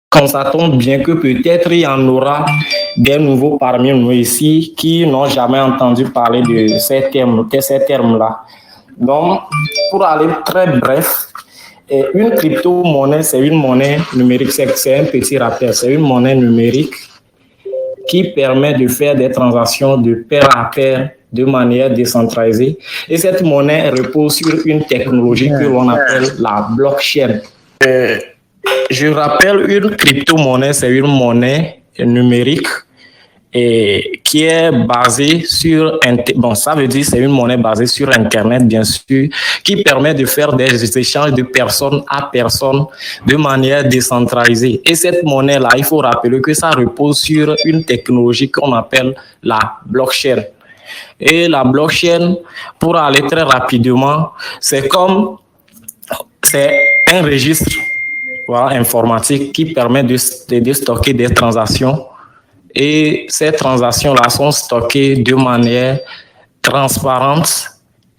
constatons bien que peut-être il y en aura des nouveaux parmi nous ici qui n'ont jamais entendu parler de ces termes-là. Donc, pour aller très bref, une crypto-monnaie, c'est une monnaie numérique, c'est un petit rappel, c'est une monnaie numérique qui permet de faire des transactions de pair à pair de manière décentralisée. Et cette monnaie repose sur une technologie que l'on appelle la blockchain. Je rappelle, une crypto-monnaie, c'est une monnaie numérique et qui est basée sur, ça veut dire c'est une monnaie basée sur Internet, bien sûr, qui permet de faire des échanges de personne à personne de manière décentralisée. Et cette monnaie-là, il faut rappeler que ça repose sur une technologie qu'on appelle la blockchain. Et la blockchain, pour aller très rapidement, c'est un registre informatique qui permet de stocker des transactions. Et ces transactions-là sont stockées de manière transparente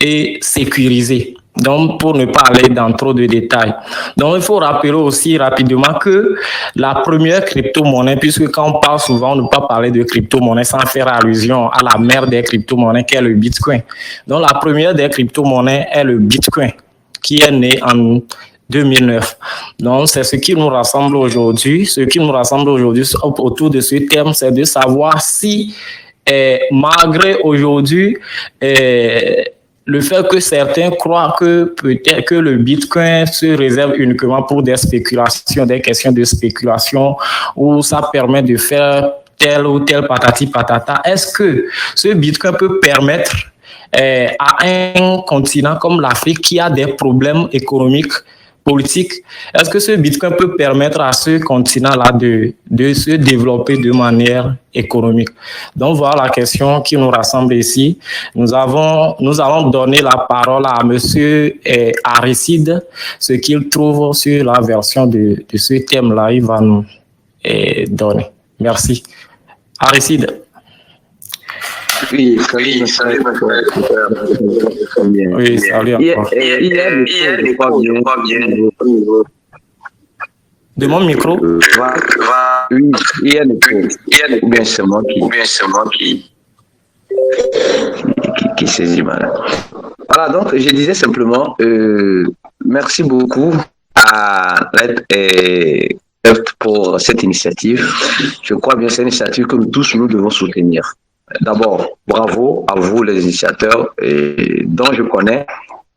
et sécurisée. Donc, pour ne pas aller dans trop de détails. Donc, il faut rappeler aussi rapidement que la première crypto-monnaie, puisque quand on parle souvent, on ne peut pas parler de crypto-monnaie sans faire allusion à la mère des crypto-monnaies, qui est le Bitcoin. Donc, la première des crypto-monnaies est le Bitcoin, qui est né en 2009. Donc, c'est ce qui nous rassemble aujourd'hui. Ce qui nous rassemble aujourd'hui autour de ce thème, c'est de savoir si, malgré aujourd'hui, le fait que certains croient que peut-être que le Bitcoin se réserve uniquement pour des spéculations, des questions de spéculation, où ça permet de faire tel ou tel patati patata, est-ce que ce Bitcoin peut permettre à un continent comme l'Afrique qui a des problèmes économiques, politique, est-ce que ce Bitcoin peut permettre à ce continent-là de se développer de manière économique? Donc, voilà la question qui nous rassemble ici. Nous allons donner la parole à monsieur Aristide, ce qu'il trouve sur la version de ce thème-là, il va nous donner. Merci. Aristide. Oui, salut. Oui, salut. De mon micro? Oui, il y a ou bien c'est moi qui saisit mal. Voilà, donc je disais simplement merci beaucoup à l'aide pour cette initiative. Je crois bien que c'est une initiative que nous tous nous devons soutenir. D'abord, bravo à vous les initiateurs dont je connais,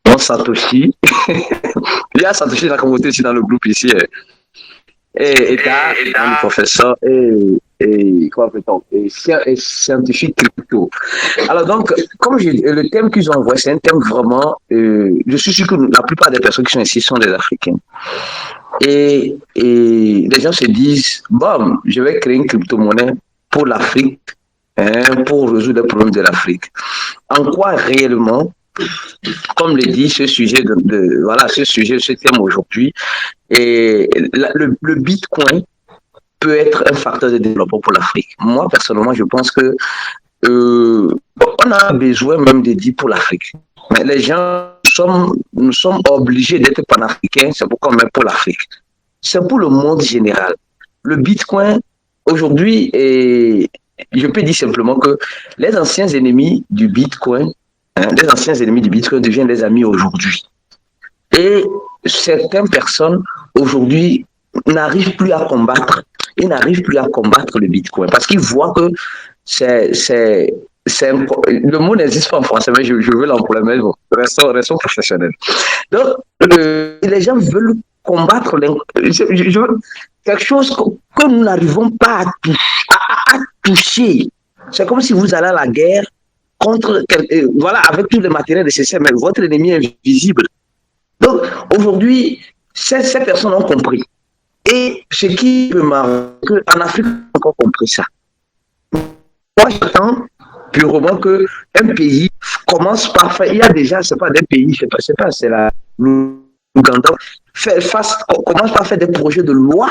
dont Satoshi. Il y a Satoshi dans la communauté ici dans le groupe ici. Et le professeur et scientifique crypto. Alors donc, comme le thème qu'ils ont envoyé, c'est un thème vraiment, je suis sûr que la plupart des personnes qui sont ici sont des Africains. Et les gens se disent, bon, je vais créer une crypto-monnaie pour l'Afrique, pour résoudre les problèmes de l'Afrique. En quoi réellement, comme le dit ce sujet ce thème aujourd'hui, et le Bitcoin peut être un facteur de développement pour l'Afrique. Moi, personnellement, je pense que on a besoin même de dire pour l'Afrique. Mais les gens, nous sommes obligés d'être panafricains, c'est pourquoi on met pour l'Afrique. C'est pour le monde général. Le Bitcoin, aujourd'hui, je peux dire simplement que les anciens ennemis du Bitcoin, deviennent des amis aujourd'hui. Et certaines personnes, aujourd'hui, n'arrivent plus à combattre le Bitcoin parce qu'ils voient que le mot n'existe pas en français, mais je veux l'employer, mais bon, restons professionnels. Donc, les gens veulent combattre quelque chose que nous n'arrivons pas à toucher. C'est comme si vous allez à la guerre avec tous les matériels nécessaires, mais votre ennemi est invisible. Donc, aujourd'hui, ces personnes ont compris. Et ce qui me marque, en Afrique, on a encore compris ça. Moi, j'attends purement qu'un pays commence par faire, il y a déjà, c'est pas des pays, c'est l'Ouganda, commence par faire des projets de loi,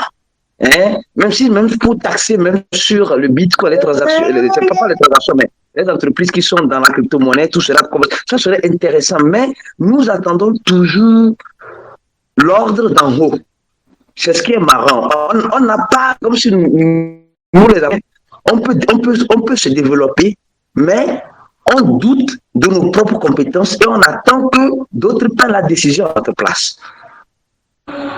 même pour taxer, même sur le Bitcoin, les transactions, c'est pas les transactions, mais les entreprises qui sont dans la crypto-monnaie, tout cela, ça serait intéressant, mais nous attendons toujours l'ordre d'en haut. c'est ce qui est marrant. On n'a pas, comme si nous les Africains, on peut se développer, mais on doute de nos propres compétences et on attend que d'autres prennent la décision à notre place.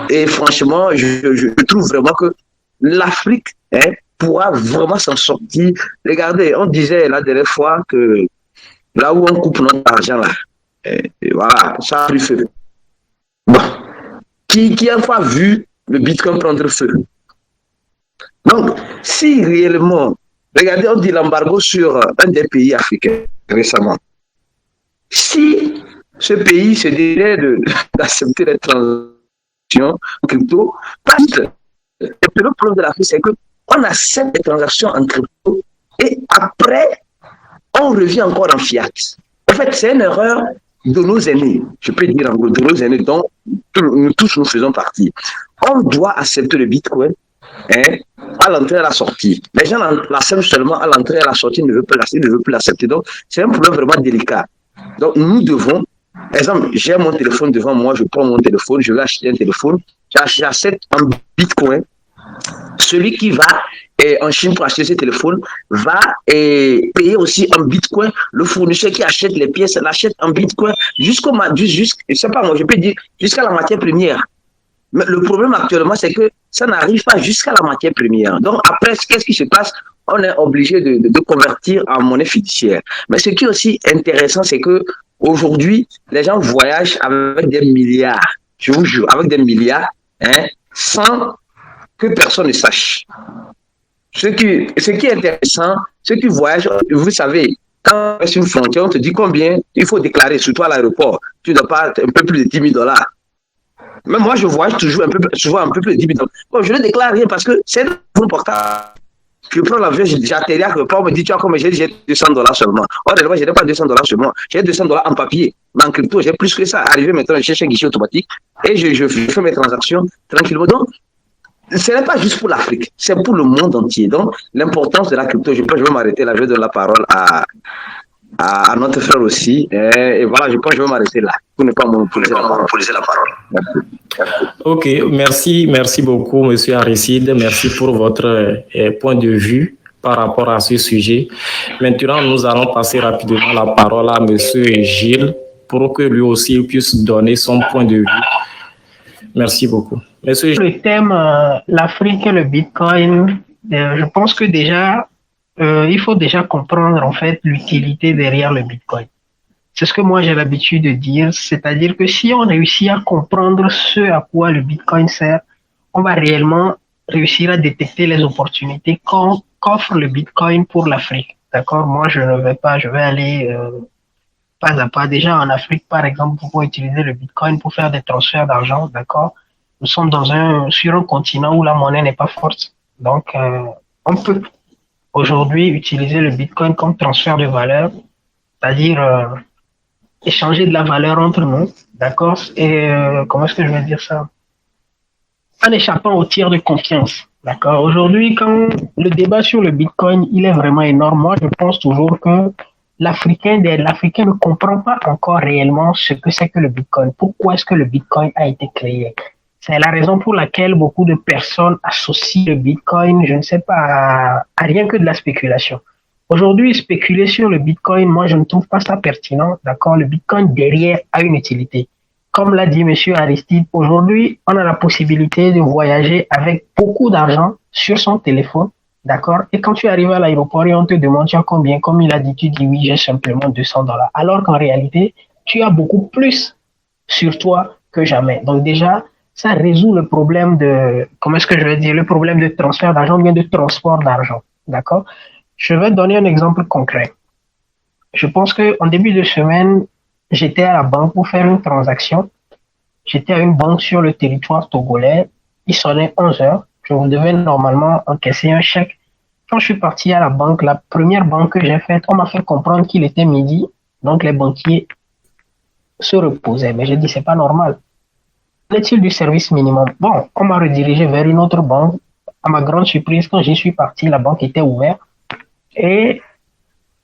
Et franchement, je trouve vraiment que l'Afrique pourra vraiment s'en sortir. Regardez, on disait la dernière fois que là où on coupe notre argent, là, et voilà, ça a pris feu. Bon. Qui a une fois vu le Bitcoin prendre feu? Donc, si réellement, regardez, on dit l'embargo sur un des pays africains récemment. Si ce pays se décide d'accepter les transactions en crypto, parce que le problème de l'Afrique, c'est qu'on accepte les transactions en crypto et après, on revient encore en fiat. En fait, c'est une erreur de nos aînés, je peux dire en gros, de nos aînés dont nous tous nous faisons partie. On doit accepter le Bitcoin à l'entrée et à la sortie. Les gens l'acceptent seulement à l'entrée et à la sortie, ils ne veulent plus l'accepter. Donc, c'est un problème vraiment délicat. Donc, nous devons, par exemple, j'ai mon téléphone devant moi, je prends mon téléphone, je vais acheter un téléphone, j'achète un Bitcoin. Celui qui va en Chine pour acheter ce téléphone va payer aussi en Bitcoin. Le fournisseur qui achète les pièces l'achète en Bitcoin je sais pas moi, je peux dire jusqu'à la matière première. Mais le problème actuellement, c'est que ça n'arrive pas jusqu'à la matière première. Donc après, qu'est-ce qui se passe? On est obligé de convertir en monnaie fiduciaire. Mais ce qui est aussi intéressant, c'est que aujourd'hui, les gens voyagent avec des milliards. Je vous jure, avec des milliards, sans que personne ne sache. Ce qui est intéressant, ceux qui voyagent, vous savez, quand c'est une frontière, on te dit combien il faut déclarer, surtout à l'aéroport. Tu ne dois pas un peu plus de 10 000 $. Même moi, je voyage souvent un peu plus de 10 000 $. Bon, je ne déclare rien parce que c'est mon portable. Je prends l'avion, j'atterris à l'aéroport, on me dit, tu as combien? J'ai 200 $ seulement. Or, je n'ai pas 200 $ sur moi. J'ai 200 $ en papier. Mais en crypto, j'ai plus que ça. Arrivé maintenant, je cherche un guichet automatique et je fais mes transactions tranquillement. Donc, ce n'est pas juste pour l'Afrique, c'est pour le monde entier. Donc, l'importance de la crypto, je pense que je vais m'arrêter là, je vais donner la parole à notre frère aussi. Et voilà, je pense que je vais m'arrêter là, pour ne pas monopoliser la parole. Merci. Ok, merci beaucoup, M. Aristide. Merci pour votre point de vue par rapport à ce sujet. Maintenant, nous allons passer rapidement la parole à M. Gilles pour que lui aussi puisse donner son point de vue. Merci beaucoup. Le thème, l'Afrique et le Bitcoin, je pense que déjà, il faut déjà comprendre en fait l'utilité derrière le Bitcoin. C'est ce que moi j'ai l'habitude de dire, c'est-à-dire que si on réussit à comprendre ce à quoi le Bitcoin sert, on va réellement réussir à détecter les opportunités qu'offre le Bitcoin pour l'Afrique. D'accord? Moi, je vais aller pas à pas. Déjà en Afrique, par exemple, vous pouvez utiliser le Bitcoin pour faire des transferts d'argent, d'accord? Nous sommes sur un continent où la monnaie n'est pas forte. Donc, on peut aujourd'hui utiliser le Bitcoin comme transfert de valeur, c'est-à-dire échanger de la valeur entre nous, d'accord? Et comment est-ce que je vais dire ça? En échappant au tiers de confiance, d'accord? Aujourd'hui, quand le débat sur le Bitcoin, il est vraiment énorme, moi, je pense toujours que l'Africain ne comprend pas encore réellement ce que c'est que le Bitcoin. Pourquoi est-ce que le Bitcoin a été créé? C'est la raison pour laquelle beaucoup de personnes associent le Bitcoin, je ne sais pas, à rien que de la spéculation. Aujourd'hui, spéculer sur le Bitcoin, moi, je ne trouve pas ça pertinent. D'accord? Le Bitcoin derrière a une utilité. Comme l'a dit M. Aristide, aujourd'hui, on a la possibilité de voyager avec beaucoup d'argent sur son téléphone. D'accord? Et quand tu arrives à l'aéroport et on te demande tu as combien, comme il a dit, tu dis oui, j'ai simplement 200 $. Alors qu'en réalité, tu as beaucoup plus sur toi que jamais. Donc déjà, ça résout le problème le problème de transfert d'argent, bien de transport d'argent. D'accord? Je vais te donner un exemple concret. Je pense qu'en début de semaine, j'étais à la banque pour faire une transaction. J'étais à une banque sur le territoire togolais. Il sonnait 11 h. Je devais normalement encaisser un chèque. Quand je suis parti à la banque, la première banque que j'ai faite, on m'a fait comprendre qu'il était midi. Donc les banquiers se reposaient. Mais j'ai dit, c'est pas normal. Qu'en est-il du service minimum? Bon, on m'a redirigé vers une autre banque. À ma grande surprise, quand j'y suis parti, la banque était ouverte. Et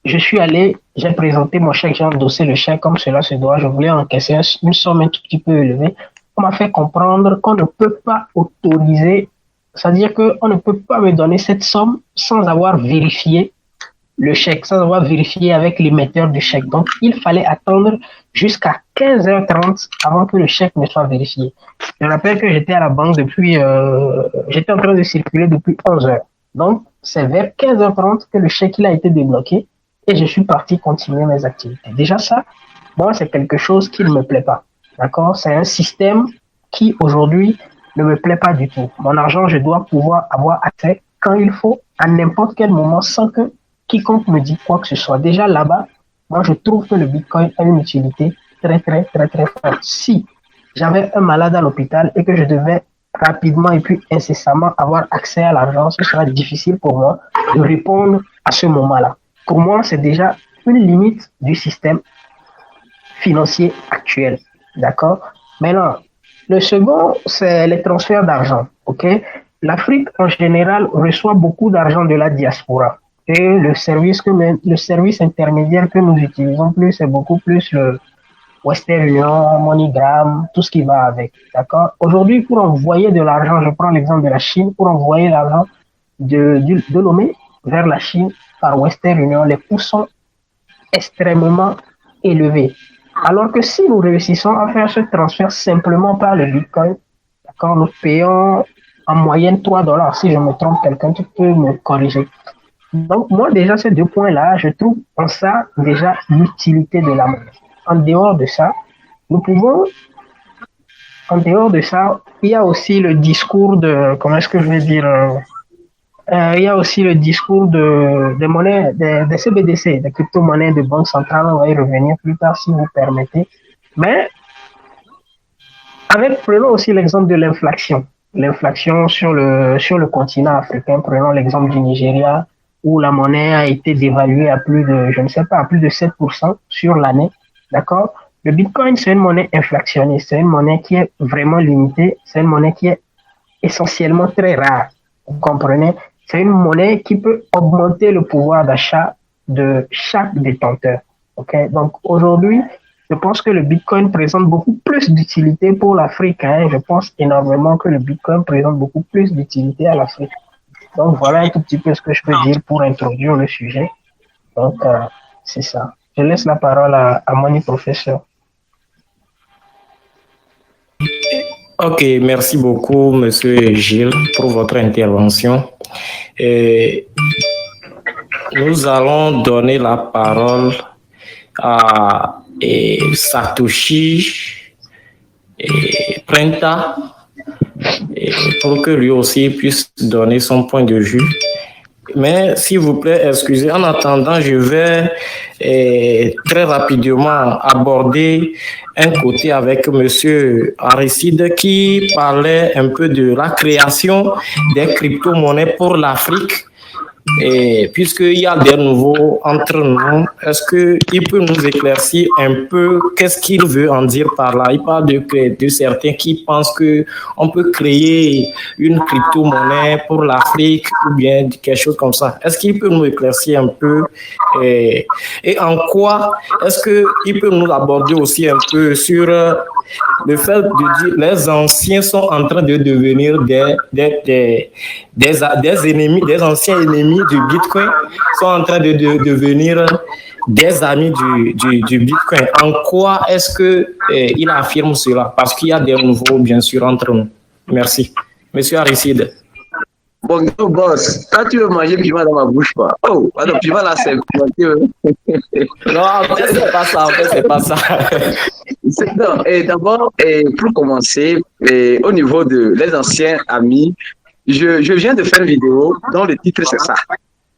je suis allé, j'ai présenté mon chèque, j'ai endossé le chèque comme cela se doit. Je voulais encaisser une somme un tout petit peu élevée. on m'a fait comprendre qu'on ne peut pas autoriser, c'est-à-dire qu'on ne peut pas me donner cette somme sans avoir vérifié le chèque, sans avoir vérifié avec l'émetteur du chèque. Donc, il fallait attendre jusqu'à 15h30 avant que le chèque ne soit vérifié. Je rappelle que j'étais à la banque j'étais en train de circuler depuis 11h. Donc, c'est vers 15h30 que le chèque il a été débloqué et je suis parti continuer mes activités. Déjà ça, moi, c'est quelque chose qui ne me plaît pas. D'accord? C'est un système qui, aujourd'hui, ne me plaît pas du tout. Mon argent, je dois pouvoir avoir accès quand il faut, à n'importe quel moment, sans que quiconque me dit quoi que ce soit. Déjà là-bas, moi, je trouve que le Bitcoin a une utilité très, très, très, très forte. Si j'avais un malade à l'hôpital et que je devais rapidement et puis incessamment avoir accès à l'argent, ce sera difficile pour moi de répondre à ce moment-là. Pour moi, c'est déjà une limite du système financier actuel. D'accord? Maintenant, le second, c'est les transferts d'argent. OK? L'Afrique, en général, reçoit beaucoup d'argent de la diaspora. Et le service intermédiaire que nous utilisons plus, c'est beaucoup plus le Western Union, MoneyGram, tout ce qui va avec. D'accord? Aujourd'hui, pour envoyer de l'argent, je prends l'exemple de la Chine, pour envoyer l'argent de Lomé vers la Chine par Western Union, les coûts sont extrêmement élevés. Alors que si nous réussissons à faire ce transfert simplement par le Bitcoin, d'accord, nous payons en moyenne $3. Si je me trompe, quelqu'un tu peux me corriger. Donc, moi, déjà, ces deux points-là, je trouve en ça déjà l'utilité de la monnaie. En dehors de ça, il y a aussi le discours de, comment est-ce que je vais dire, il y a aussi le discours des monnaies, des CBDC, des crypto-monnaies de banque centrale. On va y revenir plus tard si vous permettez. Mais, prenons aussi l'exemple de l'inflation. L'inflation sur le continent africain, prenons l'exemple du Nigeria, où la monnaie a été dévaluée à plus de, je ne sais pas, à plus de 7% sur l'année. D'accord? Le Bitcoin, c'est une monnaie inflationniste. C'est une monnaie qui est vraiment limitée. C'est une monnaie qui est essentiellement très rare. Vous comprenez? C'est une monnaie qui peut augmenter le pouvoir d'achat de chaque détenteur. Okay? Donc, aujourd'hui, je pense que le Bitcoin présente beaucoup plus d'utilité pour l'Afrique. Hein. Je pense énormément que le Bitcoin présente beaucoup plus d'utilité à l'Afrique. Donc, voilà un tout petit peu ce que je peux dire pour introduire le sujet. Donc, c'est ça. Je laisse la parole à mon professeur. Ok, merci beaucoup, Monsieur Gilles, pour votre intervention. Nous allons donner la parole à Satoshi Prenta pour que lui aussi puisse donner son point de vue. Mais s'il vous plaît, excusez, en attendant, je vais très rapidement aborder un côté avec Monsieur Aristide qui parlait un peu de la création des crypto-monnaies pour l'Afrique. Et puisqu'il y a des nouveaux entre nous, est-ce qu'il peut nous éclaircir un peu qu'est-ce qu'il veut en dire par là? Il parle de certains qui pensent qu'on peut créer une crypto-monnaie pour l'Afrique ou bien quelque chose comme ça. Est-ce qu'il peut nous éclaircir un peu et en quoi est-ce qu'il peut nous aborder aussi un peu sur le fait de dire les anciens sont en train de devenir des ennemis, des anciens ennemis du Bitcoin sont en train de devenir des amis du Bitcoin. En quoi est-ce qu'il affirme cela? Parce qu'il y a des nouveaux, bien sûr, entre nous. Merci. Monsieur Aristide. Bon, boss, quand tu veux manger piment dans ma bouche, pas. Oh, pardon, piment là, c'est... Non, en fait, c'est pas ça. Non, et d'abord, pour commencer, au niveau de les anciens amis, je viens de faire une vidéo dont le titre c'est ça.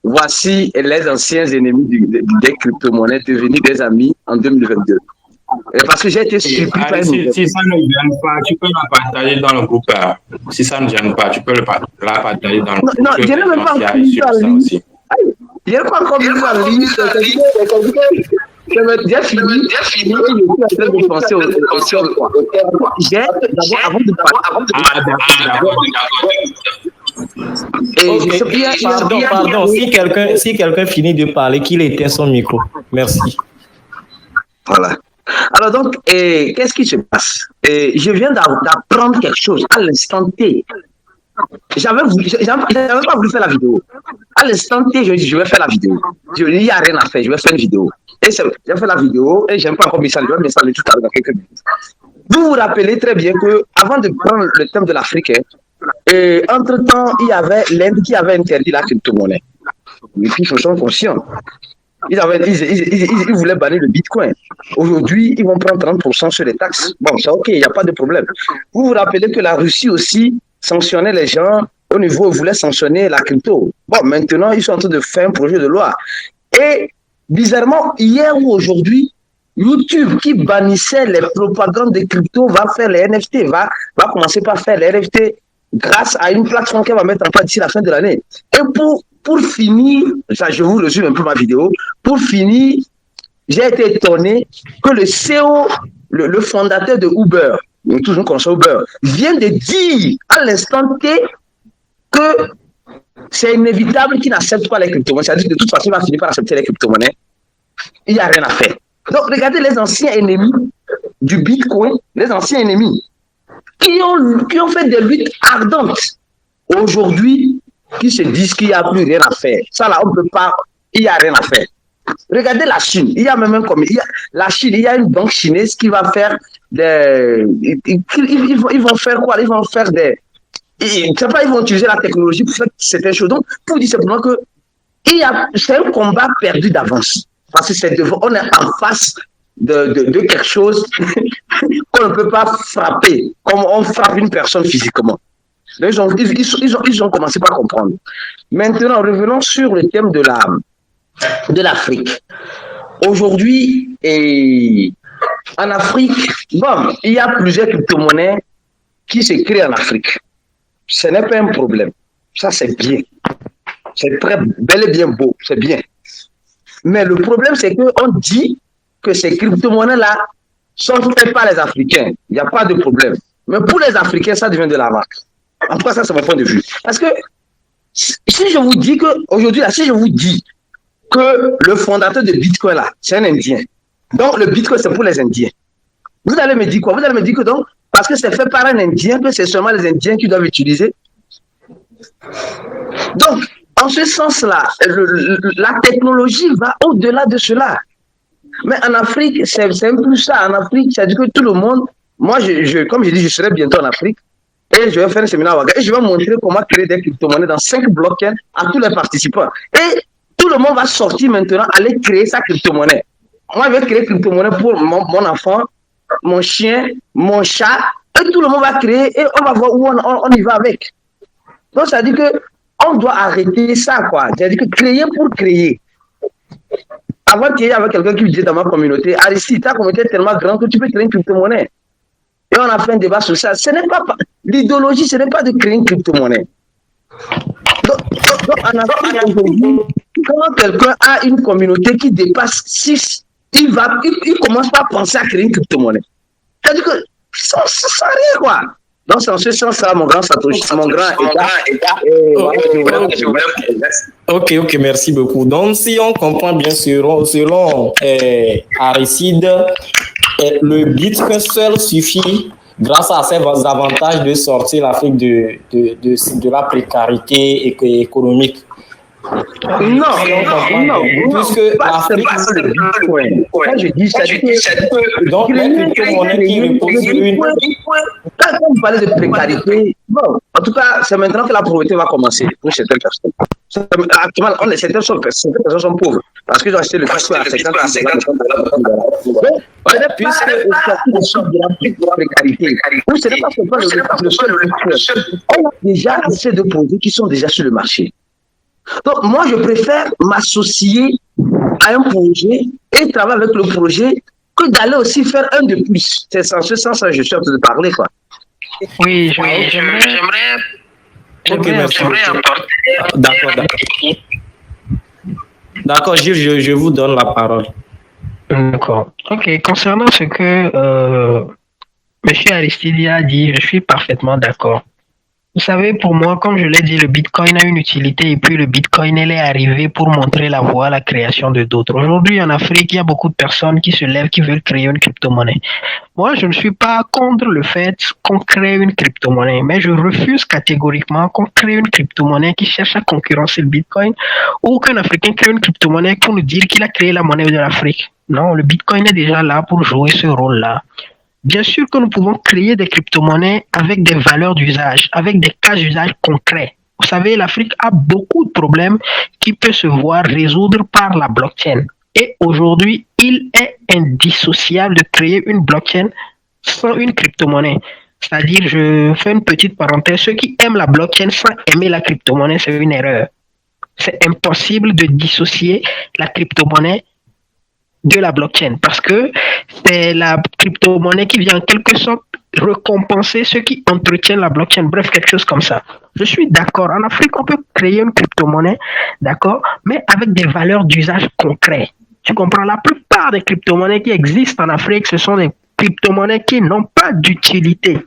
Voici les anciens ennemis des crypto-monnaies devenus des amis en 2022. Parce que j'ai été surpris par une nouvelle. Si ça ne gêne pas, tu peux la partager dans le groupe. Si ça ne gêne pas, tu peux la partager dans le groupe. Non, je n'ai même pas mis ça en ligne. Je n'ai pas encore mis ça en ligne. J'ai fini, je suis en train de penser au quoi. J'ai d'abord, avant de parler. Pardon. Si quelqu'un finit de parler, qu'il éteint son micro. Merci. Voilà. Alors donc, qu'est-ce qui se passe? Je viens d'apprendre quelque chose à l'instant T. J'avais pas voulu faire la vidéo. À l'instant T, je dis, je vais faire la vidéo. Il n'y a rien à faire, je vais faire une vidéo. Et j'ai fait la vidéo et je n'aime pas encore m'installer. Je vais m'installer tout à l'heure dans quelques minutes. Vous vous rappelez très bien que avant de prendre le thème de l'Afrique, entre-temps, il y avait l'Inde qui avait interdit la crypto-monnaie. Les filles sont conscients. Ils voulaient bannir le Bitcoin. Aujourd'hui, ils vont prendre 30% sur les taxes. Bon, c'est OK, il n'y a pas de problème. Vous vous rappelez que la Russie aussi sanctionnait les gens au niveau, ils voulaient sanctionner la crypto. Bon, maintenant, ils sont en train de faire un projet de loi. Et bizarrement, hier ou aujourd'hui, YouTube qui bannissait les propagandes de crypto va faire les NFT, va commencer par faire les NFT grâce à une plateforme qu'elle va mettre en place d'ici la fin de l'année. Et pour finir, ça, je vous résume un peu ma vidéo, pour finir, j'ai été étonné que le CEO, le fondateur de Uber, toujours comme ça Uber, vient de dire à l'instant T que c'est inévitable qu'il n'accepte pas les crypto-monnaies. C'est-à-dire que de toute façon, il va finir par accepter les crypto-monnaies. Il n'y a rien à faire. Donc, regardez les anciens ennemis du Bitcoin, les anciens ennemis, qui ont fait des luttes ardentes. Aujourd'hui, qui se disent qu'il n'y a plus rien à faire. Ça, là, on ne peut pas, il n'y a rien à faire. Regardez la Chine. Il y a même la Chine, il y a une banque chinoise qui va faire des... Ils vont faire quoi? Ils vont faire des... Ils vont utiliser la technologie pour faire certaines choses. Donc, pour dire simplement que c'est un combat perdu d'avance. Parce que on est en face de quelque chose qu'on ne peut pas frapper, comme on frappe une personne physiquement. Donc, ils ont commencé par comprendre. Maintenant, revenons sur le thème de l'Afrique. Aujourd'hui, en Afrique, bon, il y a plusieurs crypto-monnaies qui se créent en Afrique. Ce n'est pas un problème. Ça, c'est bien. C'est très bel et bien beau. C'est bien. Mais le problème, c'est qu'on dit que ces crypto-monnaies-là sont faites par les Africains. Il n'y a pas de problème. Mais pour les Africains, ça devient de la marque. En tout cas, ça, c'est mon point de vue. Parce que si je vous dis qu'aujourd'hui, si je vous dis que le fondateur de Bitcoin, là, c'est un Indien. Donc, le Bitcoin, c'est pour les Indiens. Vous allez me dire quoi? Vous allez me dire que donc, parce que c'est fait par un Indien, que c'est seulement les Indiens qui doivent utiliser. Donc, en ce sens-là, la technologie va au-delà de cela. Mais en Afrique, c'est un peu ça. En Afrique, c'est-à-dire que tout le monde, moi, comme je dis, je serai bientôt en Afrique et je vais faire un séminaire à Ouaga et je vais montrer comment créer des crypto-monnaies dans 5 blockchains à tous les participants. Et tout le monde va sortir maintenant, aller créer sa crypto-monnaie. Moi, je vais créer une crypto-monnaie pour mon enfant, mon chien, mon chat, et tout le monde va créer et on va voir où on y va avec. Donc, ça veut dire qu'on doit arrêter ça, quoi. C'est-à-dire que créer pour créer. Avant qu'il y ait avec quelqu'un qui me disait dans ma communauté, Aristide, ta communauté est tellement grande que tu peux créer une crypto-monnaie. Et on a fait un débat sur ça. L'idéologie, ce n'est pas de créer une crypto-monnaie. Donc en Afrique, aujourd'hui, quand quelqu'un a une communauté qui dépasse 6, il commence pas à penser à créer une crypto-monnaie. C'est-à-dire que ça rien, quoi. Donc, c'est en ce sens-là, mon grand Satoshi, mon grand Ok, merci beaucoup. Donc, si on comprend bien selon Aristide, le Bitcoin seul suffit, grâce à ses avantages, de sortir l'Afrique de la précarité économique. Non, puisque l'Afrique, c'est le Bitcoin. Quand je dis ça, donc les crypto-monnaies qui reposent sur une... Quand vous parlez de précarité, bon, en tout cas, c'est maintenant que la pauvreté va commencer pour certaines personnes. Actuellement, certaines personnes sont pauvres parce qu'ils ont acheté le Bitcoin à 50 $. Puisque de la précarité, ce n'est pas seulement le seul. On a déjà assez de produits qui sont déjà sur le marché. Donc, moi, je préfère m'associer à un projet et travailler avec le projet que d'aller aussi faire un de plus. C'est en ce sens que je suis en train de parler, quoi. Oui, j'aimerais apporter. D'accord, Gilles, je vous donne la parole. D'accord. Ok, concernant ce que M. Aristide a dit, je suis parfaitement d'accord. Vous savez, pour moi, comme je l'ai dit, le Bitcoin a une utilité et puis le Bitcoin, elle est arrivée pour montrer la voie à la création de d'autres. Aujourd'hui, en Afrique, il y a beaucoup de personnes qui se lèvent, qui veulent créer une crypto-monnaie. Moi, je ne suis pas contre le fait qu'on crée une crypto-monnaie, mais je refuse catégoriquement qu'on crée une crypto-monnaie qui cherche à concurrencer le Bitcoin ou qu'un Africain crée une crypto-monnaie pour nous dire qu'il a créé la monnaie de l'Afrique. Non, le Bitcoin est déjà là pour jouer ce rôle-là. Bien sûr que nous pouvons créer des crypto-monnaies avec des valeurs d'usage, avec des cas d'usage concrets. Vous savez, l'Afrique a beaucoup de problèmes qui peuvent se voir résoudre par la blockchain. Et aujourd'hui, il est indissociable de créer une blockchain sans une crypto-monnaie. C'est-à-dire, je fais une petite parenthèse, ceux qui aiment la blockchain sans aimer la crypto-monnaie, c'est une erreur. C'est impossible de dissocier la crypto-monnaie de la blockchain parce que c'est la crypto-monnaie qui vient en quelque sorte récompenser ceux qui entretiennent la blockchain, bref, quelque chose comme ça. Je suis d'accord, en Afrique, on peut créer une crypto-monnaie, d'accord, mais avec des valeurs d'usage concret. Tu comprends, la plupart des crypto-monnaies qui existent en Afrique, ce sont des crypto-monnaies qui n'ont pas d'utilité.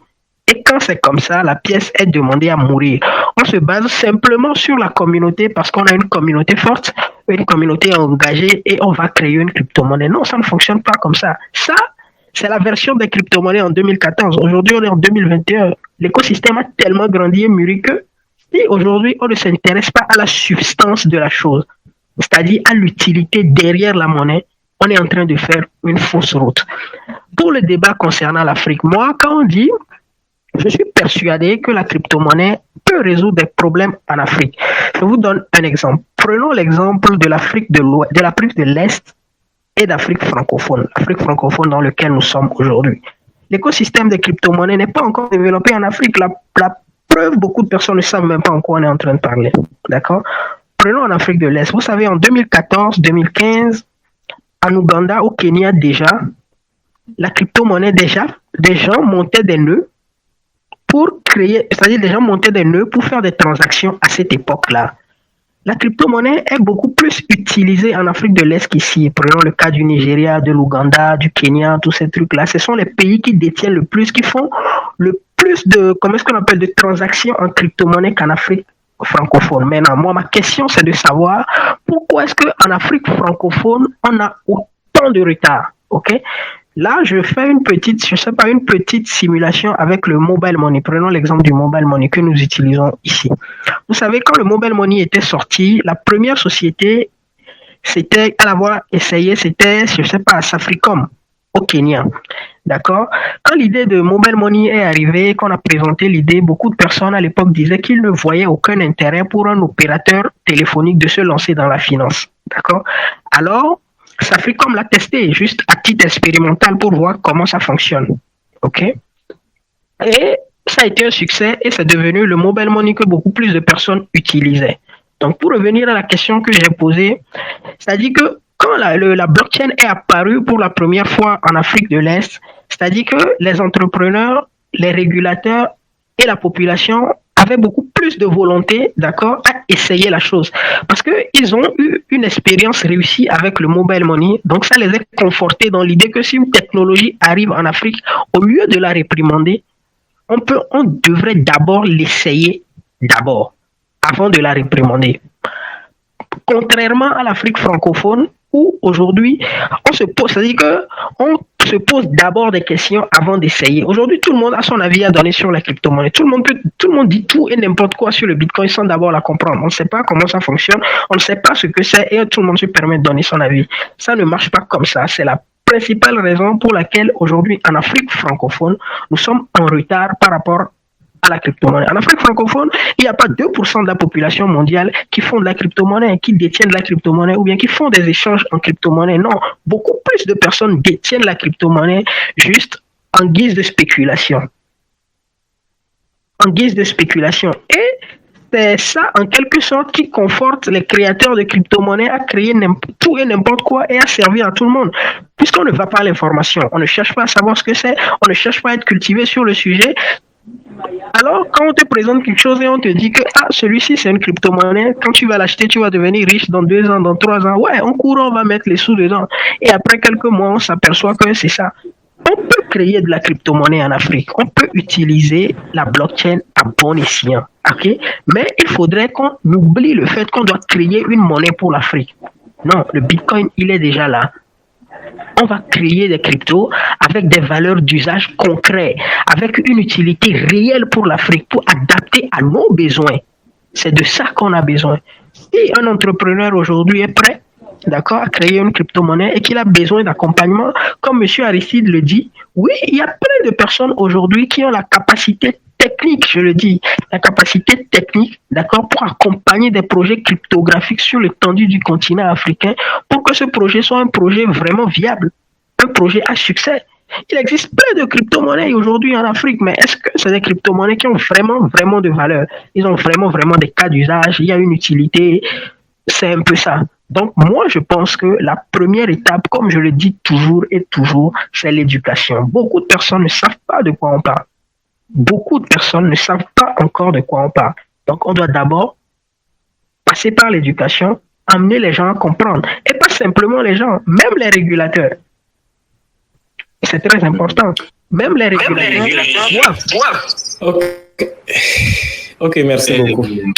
Et quand c'est comme ça, la pièce est demandée à mourir. On se base simplement sur la communauté parce qu'on a une communauté forte, une communauté engagée et on va créer une crypto-monnaie. Non, ça ne fonctionne pas comme ça. Ça, c'est la version des crypto-monnaies en 2014. Aujourd'hui, on est en 2021. L'écosystème a tellement grandi et mûri que si aujourd'hui, on ne s'intéresse pas à la substance de la chose, c'est-à-dire à l'utilité derrière la monnaie, on est en train de faire une fausse route. Pour le débat concernant l'Afrique, moi, quand on dit je suis persuadé que la crypto-monnaie peut résoudre des problèmes en Afrique. Je vous donne un exemple. Prenons l'exemple de l'Afrique de l'Est et d'Afrique francophone, l'Afrique francophone dans laquelle nous sommes aujourd'hui. L'écosystème des crypto-monnaies n'est pas encore développé en Afrique. La preuve, beaucoup de personnes ne savent même pas en quoi on est en train de parler. D'accord? Prenons en Afrique de l'Est. Vous savez, en 2014, 2015, en Ouganda, au Kenya déjà, la crypto-monnaie déjà, des gens montaient des nœuds pour créer, c'est-à-dire les gens montaient des nœuds pour faire des transactions à cette époque-là. La crypto-monnaie est beaucoup plus utilisée en Afrique de l'Est qu'ici. Prenons le cas du Nigeria, de l'Ouganda, du Kenya, tous ces trucs-là. Ce sont les pays qui détiennent le plus, qui font le plus de, comment est-ce qu'on appelle, de transactions en crypto-monnaie qu'en Afrique francophone. Maintenant, moi, ma question, c'est de savoir pourquoi est-ce qu'en Afrique francophone, on a autant de retard, ok? Là, je fais une petite simulation avec le mobile money. Prenons l'exemple du mobile money que nous utilisons ici. Vous savez, quand le mobile money était sorti, la première société, c'était à l'avoir essayé, c'était, Safaricom au Kenya. D'accord? Quand l'idée de mobile money est arrivée, qu'on a présenté l'idée, beaucoup de personnes à l'époque disaient qu'ils ne voyaient aucun intérêt pour un opérateur téléphonique de se lancer dans la finance. D'accord? Alors, Safaricom l'a testé juste à titre expérimental pour voir comment ça fonctionne. OK? Et ça a été un succès et c'est devenu le mobile money que beaucoup plus de personnes utilisaient. Donc, pour revenir à la question que j'ai posée, c'est-à-dire que quand la blockchain est apparue pour la première fois en Afrique de l'Est, c'est-à-dire que les entrepreneurs, les régulateurs et la population avaient beaucoup plus de volonté, d'accord, à essayer la chose. Parce qu'ils ont eu une expérience réussie avec le mobile money, donc ça les a confortés dans l'idée que si une technologie arrive en Afrique, au lieu de la réprimander, on devrait d'abord l'essayer d'abord, avant de la réprimander. Contrairement à l'Afrique francophone, où aujourd'hui, on se pose d'abord des questions avant d'essayer. Aujourd'hui, tout le monde a son avis à donner sur la crypto-monnaie. Tout le monde dit tout et n'importe quoi sur le Bitcoin sans d'abord la comprendre. On ne sait pas comment ça fonctionne, on ne sait pas ce que c'est et tout le monde se permet de donner son avis. Ça ne marche pas comme ça. C'est la principale raison pour laquelle aujourd'hui, en Afrique francophone, nous sommes en retard par rapport à la crypto-monnaie. En Afrique francophone, il n'y a pas 2% de la population mondiale qui font de la crypto-monnaie, qui détiennent de la crypto-monnaie ou bien qui font des échanges en crypto-monnaie. Non, beaucoup plus de personnes détiennent la crypto-monnaie juste en guise de spéculation. En guise de spéculation. Et c'est ça, en quelque sorte, qui conforte les créateurs de crypto-monnaies à créer tout et n'importe quoi et à servir à tout le monde. Puisqu'on ne va pas à l'information, on ne cherche pas à savoir ce que c'est, on ne cherche pas à être cultivé sur le sujet. Alors, quand on te présente quelque chose et on te dit que celui-ci c'est une crypto-monnaie, quand tu vas l'acheter, tu vas devenir riche dans 2 ans, dans 3 ans. Ouais, en courant, on va mettre les sous dedans. Et après quelques mois, on s'aperçoit que c'est ça. On peut créer de la crypto-monnaie en Afrique. On peut utiliser la blockchain à bon escient. Okay? Mais il faudrait qu'on oublie le fait qu'on doit créer une monnaie pour l'Afrique. Non, le Bitcoin, il est déjà là. On va créer des cryptos avec des valeurs d'usage concrets, avec une utilité réelle pour l'Afrique, pour adapter à nos besoins. C'est de ça qu'on a besoin. Si un entrepreneur aujourd'hui est prêt, d'accord, à créer une crypto-monnaie et qu'il a besoin d'accompagnement, comme M. Aristide le dit, oui, il y a plein de personnes aujourd'hui qui ont la capacité technique, je le dis, la capacité technique, d'accord, pour accompagner des projets cryptographiques sur l'étendue du continent africain pour que ce projet soit un projet vraiment viable, un projet à succès. Il existe plein de crypto-monnaies aujourd'hui en Afrique, mais est-ce que c'est des crypto-monnaies qui ont vraiment de valeur? Ils ont vraiment des cas d'usage, il y a une utilité, c'est un peu ça. Donc, moi, je pense que la première étape, comme je le dis toujours et toujours, c'est l'éducation. Beaucoup de personnes ne savent pas de quoi on parle. Beaucoup de personnes ne savent pas encore de quoi on parle. Donc, on doit d'abord passer par l'éducation, amener les gens à comprendre. Et pas simplement les gens, même les régulateurs. C'est très important. Même les régulateurs doivent. Ok, merci beaucoup. Bon,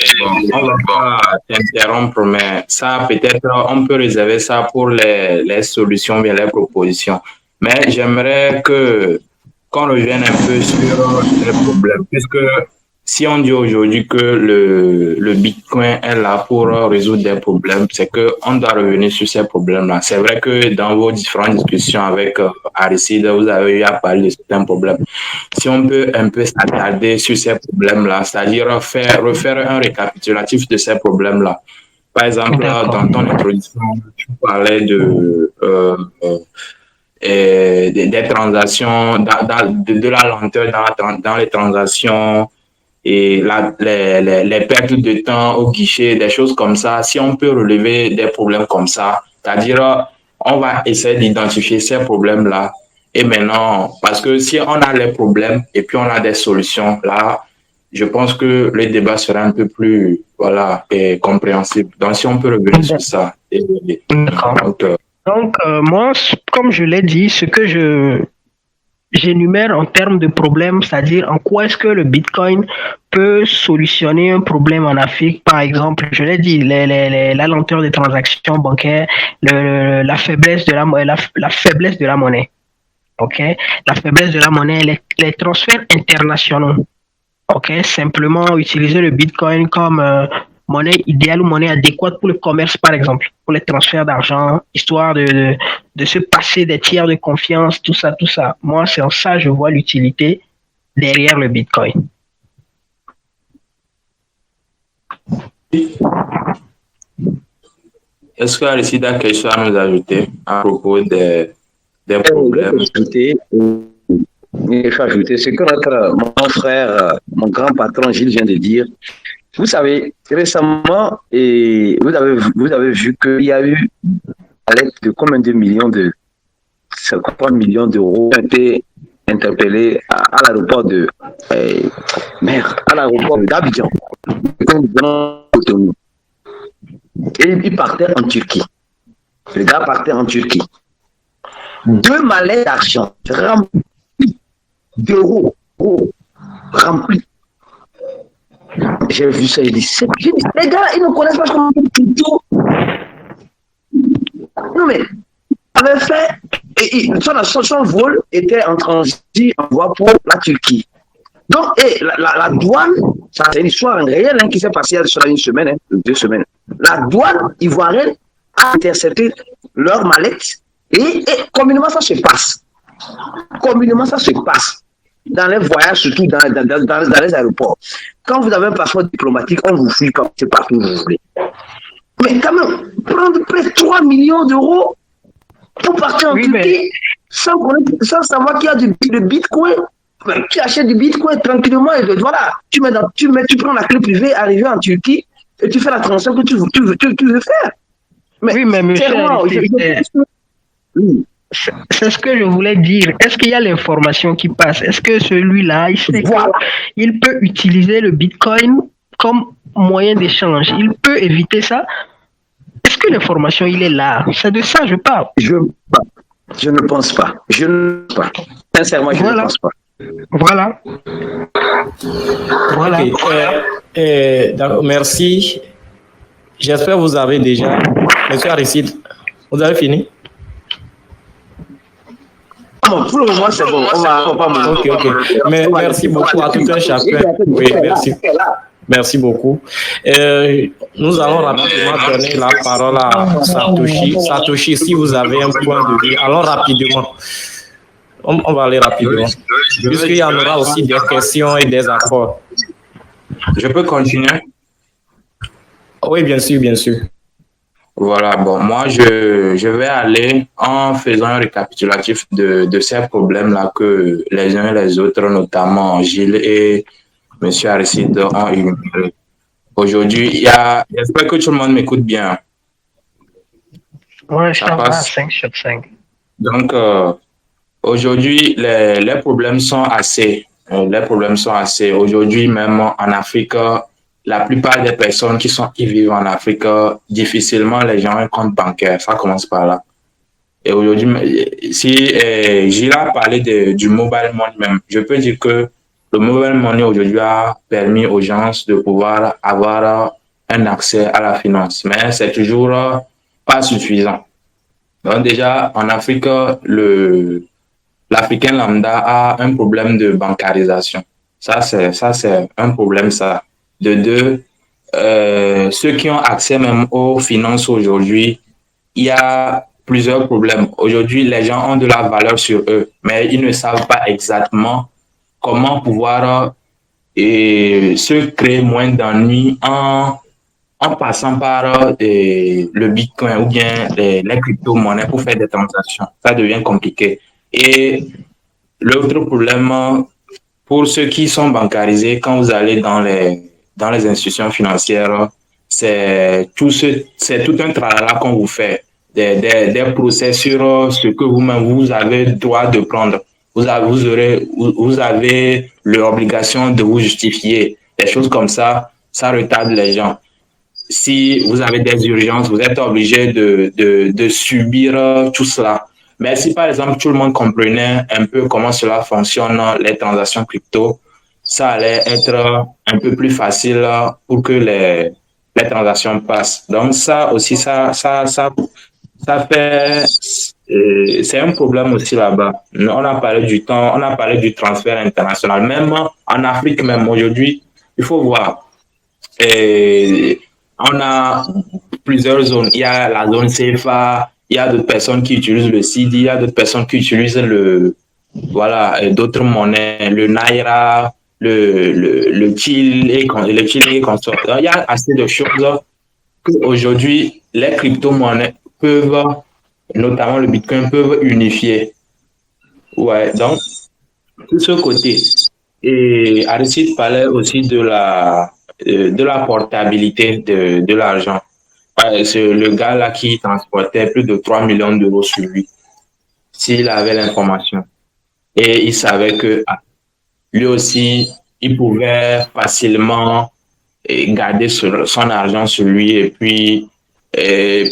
on va pas t'interrompre, mais ça, peut-être, on peut réserver ça pour les solutions, bien les propositions. Mais j'aimerais qu'on revienne un peu sur les problèmes, puisque si on dit aujourd'hui que le Bitcoin est là pour résoudre des problèmes, c'est qu'on doit revenir sur ces problèmes-là. C'est vrai que dans vos différentes discussions avec Aristide, vous avez eu à parler de certains problèmes. Si on peut un peu s'attarder sur ces problèmes-là, c'est-à-dire refaire un récapitulatif de ces problèmes-là. Par exemple, dans ton introduction, tu parlais des transactions, de la lenteur dans les transactions, et les pertes de temps au guichet, des choses comme ça. Si on peut relever des problèmes comme ça, c'est-à-dire on va essayer d'identifier ces problèmes-là. Et maintenant, parce que si on a les problèmes et puis on a des solutions, là, je pense que le débat sera un peu plus compréhensible. Donc, si on peut revenir sur ça. Donc, moi, comme je l'ai dit, ce que j'énumère en termes de problèmes, c'est-à-dire en quoi est-ce que le Bitcoin peut solutionner un problème en Afrique, par exemple, je l'ai dit, la lenteur des transactions bancaires, la faiblesse de la faiblesse de la monnaie, ok, la faiblesse de la monnaie, les transferts internationaux, ok, simplement utiliser le Bitcoin comme monnaie idéale ou monnaie adéquate pour le commerce, par exemple, pour les transferts d'argent, histoire de se passer des tiers de confiance, tout ça. Moi, c'est en ça que je vois l'utilité derrière le Bitcoin. Est-ce que Aristide a quelque chose à nous ajouter à propos des problèmes? Il faut ajouter ce que mon frère, mon grand patron Gilles vient de dire. Vous savez, récemment, et vous avez vu qu'il y a eu à l'aide de combien de millions de 50 millions d'euros ont été interpellés à l'aéroport d'Abidjan. Et il partait en Turquie. Le gars partait en Turquie. 2 mallettes d'argent remplis d'euros remplis. J'ai vu ça, j'ai dit, les gars, ils ne connaissent pas comment on fait tout. Non, mais, avait fait, son vol était en transit en voie pour la Turquie. Donc, la douane, ça c'est une histoire réelle qui s'est passée sur une semaine, 2 semaines. La douane ivoirienne a intercepté leur mallette et communément ça se passe. Dans les voyages, surtout dans les aéroports. Quand vous avez un passeport diplomatique, on vous fouille comme c'est partout où vous voulez. Mais quand même, prendre près de 3 millions d'euros pour partir en Turquie sans savoir qu'il y a du Bitcoin. Tu achètes du Bitcoin tranquillement et voilà, tu prends la clé privée, arriver en Turquie et tu fais la transaction que tu veux faire. Mais c'est ce que je voulais dire. Est-ce qu'il y a l'information qui passe? Est-ce que celui-là, il sait qu'il peut utiliser le Bitcoin comme moyen d'échange? Il peut éviter ça? Est-ce que l'information, il est là? C'est de ça que je parle. Je ne pense pas. Je ne pense pas. Sincèrement, je ne pense pas. Voilà. Okay. D'accord, merci. J'espère que vous avez déjà... Monsieur Aristide, vous avez fini? Bon, pour le moment, c'est bon. On va pas Ok. Mais merci beaucoup à tout un chacun. Oui, merci. Merci beaucoup. Nous allons rapidement donner la parole à Satoshi. Satoshi, si vous avez un point de vue, allons rapidement. On va aller rapidement. Puisqu'il y en aura aussi des questions et des apports. Je peux continuer? Oui, bien sûr. Voilà, bon, moi, je vais aller en faisant un récapitulatif de ces problèmes-là que les uns et les autres, notamment Gilles et M. Aristide, ont énumérés. Aujourd'hui, j'espère que tout le monde m'écoute bien. Ouais, ça va, 5 sur 5. Donc, aujourd'hui, les problèmes sont assez. Aujourd'hui, même en Afrique, la plupart des personnes qui vivent en Afrique, difficilement les gens ont un compte bancaire. Ça commence par là. Et aujourd'hui, si Gilles a parlé du mobile money même, je peux dire que le mobile money aujourd'hui a permis aux gens de pouvoir avoir un accès à la finance. Mais c'est toujours pas suffisant. Donc déjà, en Afrique, l'Africain lambda a un problème de bancarisation. Ça, c'est un problème, ça. De deux, ceux qui ont accès même aux finances aujourd'hui, il y a plusieurs problèmes. Aujourd'hui, les gens ont de la valeur sur eux, mais ils ne savent pas exactement comment pouvoir se créer moins d'ennuis en passant par le Bitcoin ou bien les crypto-monnaies pour faire des transactions. Ça devient compliqué. Et l'autre problème, pour ceux qui sont bancarisés, quand vous allez dans les institutions financières, c'est tout un tralala qu'on vous fait, des procès sur ce que vous-même vous avez le droit de prendre. Vous avez l'obligation de vous justifier. Des choses comme ça retarde les gens. Si vous avez des urgences, vous êtes obligé de subir tout cela. Mais si par exemple tout le monde comprenait un peu comment cela fonctionne, les transactions crypto, ça allait être un peu plus facile pour que les transactions passent. Donc ça aussi, ça fait, c'est un problème aussi là-bas. On a parlé du temps, on a parlé du transfert international. Même en Afrique, même aujourd'hui, il faut voir. On a plusieurs zones. Il y a la zone CFA, il y a d'autres personnes qui utilisent le CID, il y a d'autres personnes qui utilisent d'autres monnaies, le Naira, le Chil et consorts. Il y a assez de choses qu'aujourd'hui, les crypto-monnaies peuvent, notamment le Bitcoin, peuvent unifier. Ouais, donc, de ce côté. Et Aristide parlait aussi de la portabilité de l'argent. C'est le gars là qui transportait plus de 3 millions d'euros sur lui, s'il avait l'information. Et il savait que lui aussi, il pouvait facilement garder son argent sur lui et puis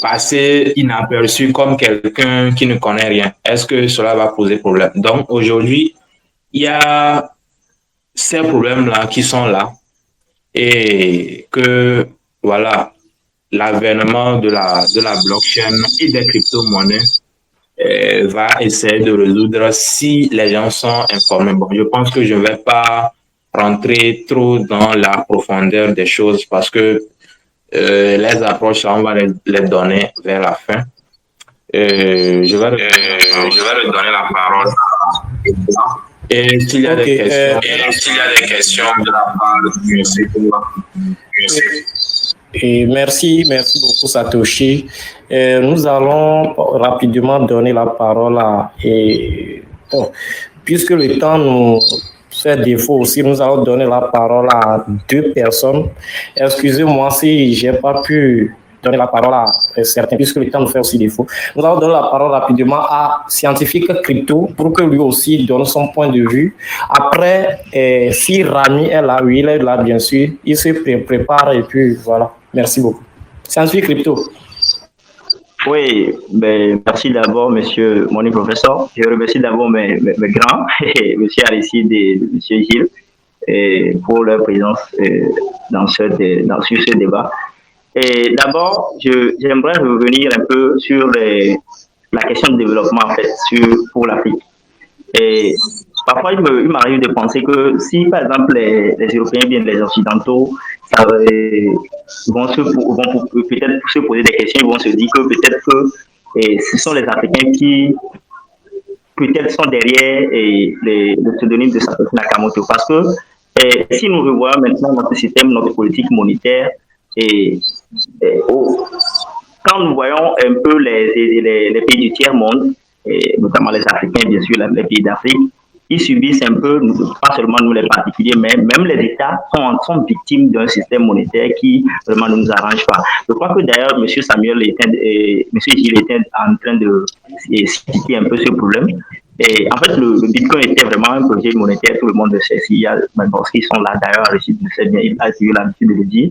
passer inaperçu comme quelqu'un qui ne connaît rien. Est-ce que cela va poser problème? Donc aujourd'hui, il y a ces problèmes-là qui sont là et que, voilà, l'avènement de la blockchain et des crypto-monnaies va essayer de résoudre si les gens sont informés. Bon, je pense que je ne vais pas rentrer trop dans la profondeur des choses parce que les approches, on va les donner vers la fin. Je vais redonner la parole. Et s'il y a des questions de la part de et merci beaucoup Satoshi. Nous allons rapidement donner la parole à... puisque le temps nous fait défaut aussi, nous allons donner la parole à 2 personnes. Excusez-moi si je n'ai pas pu donner la parole à certains, puisque le temps nous fait aussi défaut. Nous allons donner la parole rapidement à Scientifique Crypto pour que lui aussi donne son point de vue. Après, si Rami est là, oui, il est là, bien sûr, il se prépare et puis voilà. Merci beaucoup. Scientifique Crypto. Oui, ben, merci d'abord, monsieur, mon professeur. Je remercie d'abord mes grands, monsieur Aristide et monsieur Gilles, pour leur présence sur ce débat. Et d'abord, j'aimerais revenir un peu sur la question de développement, en fait, pour l'Afrique. Et parfois, il m'arrive de penser que si, par exemple, les Européens, bien les Occidentaux, vont peut-être se poser des questions, ils vont se dire que peut-être que ce sont les Africains qui peut-être sont derrière le pseudonyme de Satoshi Nakamoto. Parce que si nous revoyons maintenant notre système, notre politique monétaire, quand nous voyons un peu les pays du tiers-monde, notamment les Africains, bien sûr, les pays d'Afrique, ils subissent un peu, pas seulement nous les particuliers, mais même les États sont victimes d'un système monétaire qui vraiment ne nous arrange pas. Je crois que d'ailleurs, M. Gilles était en train de citer un peu ce problème. Et en fait, le Bitcoin était vraiment un projet monétaire, tout le monde le sait. Il y a qui sont là d'ailleurs, Aristide le sait bien, il a eu l'habitude de le dire.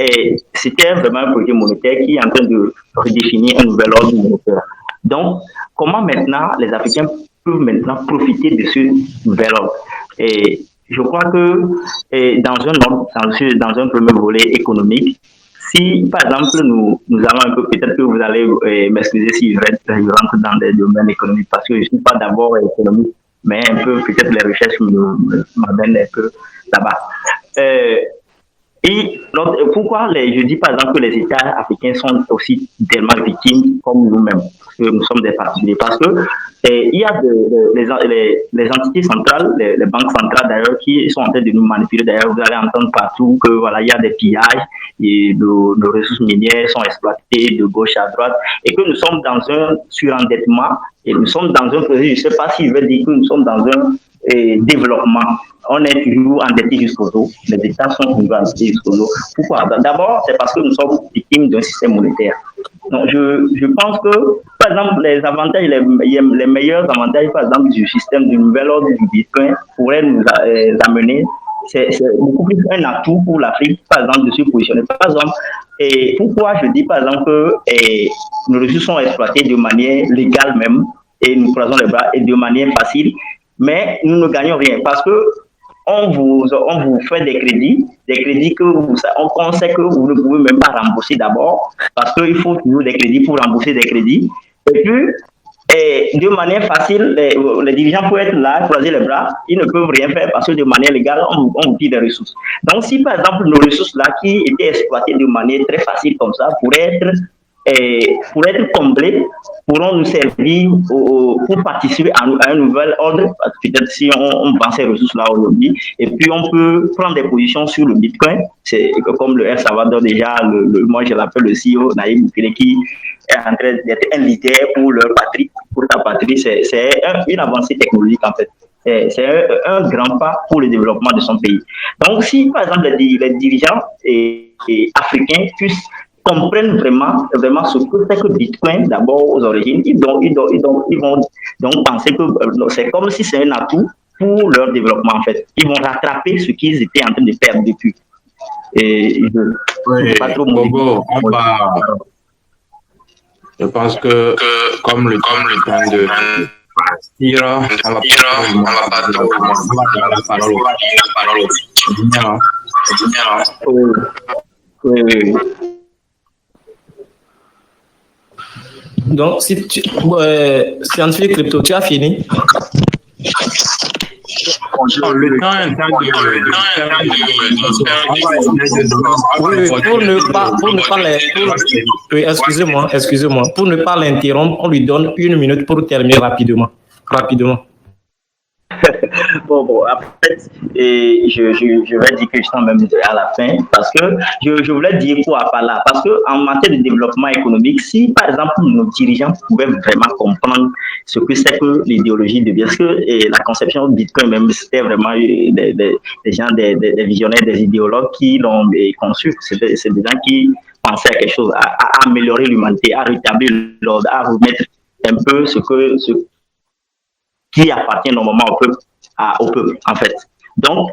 Et c'était vraiment un projet monétaire qui est en train de redéfinir un nouvel ordre monétaire. Donc, comment maintenant les Africains peuvent maintenant profiter de ce nouvel ordre? Et je crois que dans un premier volet économique, si par exemple nous allons un peu, peut-être que vous allez m'excuser si je rentre dans des domaines économiques parce que je ne suis pas d'abord économiste, mais un peu peut-être les recherches m'amènent un peu là-bas. Et pourquoi je dis par exemple que les États africains sont aussi tellement victimes comme nous-mêmes, parce que nous sommes des particuliers, parce que il y a les entités centrales, les banques centrales d'ailleurs, qui sont en train de nous manipuler. D'ailleurs, vous allez entendre partout que voilà, il y a des pillages et nos ressources minières sont exploitées de gauche à droite et que nous sommes dans un surendettement et nous sommes dans un projet, je ne sais pas si je vais dire que nous sommes dans un développement. On est toujours endettés jusqu'au dos. Les États sont toujours endettés jusqu'au dos. Pourquoi? D'abord, c'est parce que nous sommes victimes d'un système monétaire. Donc, je pense que, par exemple, les avantages, les meilleurs avantages, par exemple, du système du nouvel ordre du Bitcoin pourraient nous amener. C'est beaucoup plus un atout pour l'Afrique, par exemple, de se positionner. Par exemple, et pourquoi je dis, par exemple, que nos ressources sont exploitées de manière légale même, et nous croisons les bras, et de manière facile, mais nous ne gagnons rien parce que on vous fait des crédits que on sait que vous ne pouvez même pas rembourser d'abord parce qu'il faut toujours des crédits pour rembourser des crédits. Et puis, de manière facile, les dirigeants peuvent être là, croiser les bras, ils ne peuvent rien faire parce que de manière légale, on vous pille des ressources. Donc, si par exemple nos ressources là qui étaient exploitées de manière très facile comme ça pourraient être comblées, pourront nous servir pour participer à un nouvel ordre. Peut-être si on vend ces ressources-là aujourd'hui, et puis on peut prendre des positions sur le Bitcoin. C'est comme le El Salvador déjà, moi je l'appelle le CEO Nayib Bukele, qui est en train d'être un leader pour leur patrie, pour ta patrie. C'est une avancée technologique en fait. C'est un grand pas pour le développement de son pays. Donc si par exemple les dirigeants africains comprennent vraiment ce que c'est que Bitcoin d'abord aux origines, ils vont donc penser que c'est comme si c'est un atout pour leur développement en fait. Ils vont rattraper ce qu'ils étaient en train de perdre depuis. Et pas trop Bobo, je pense que comme le temps de partir, on va pas trop la parole. Oui. Donc, si scientifique crypto, tu as fini? Le temps est en train de... Excusez-moi. Pour ne pas l'interrompre, on lui donne 1 minute pour terminer rapidement. Bon, après, je vais dire que je suis même à la fin parce que je voulais dire quoi par là. Parce qu'en matière de développement économique, si par exemple nos dirigeants pouvaient vraiment comprendre ce que c'est que l'idéologie de parce que la conception de Bitcoin même, c'était vraiment des gens, des visionnaires, des idéologues qui l'ont conçu. C'est des gens qui pensaient à quelque chose, à améliorer l'humanité, à rétablir l'ordre, à remettre un peu ce qui appartient normalement au peuple en fait. Donc,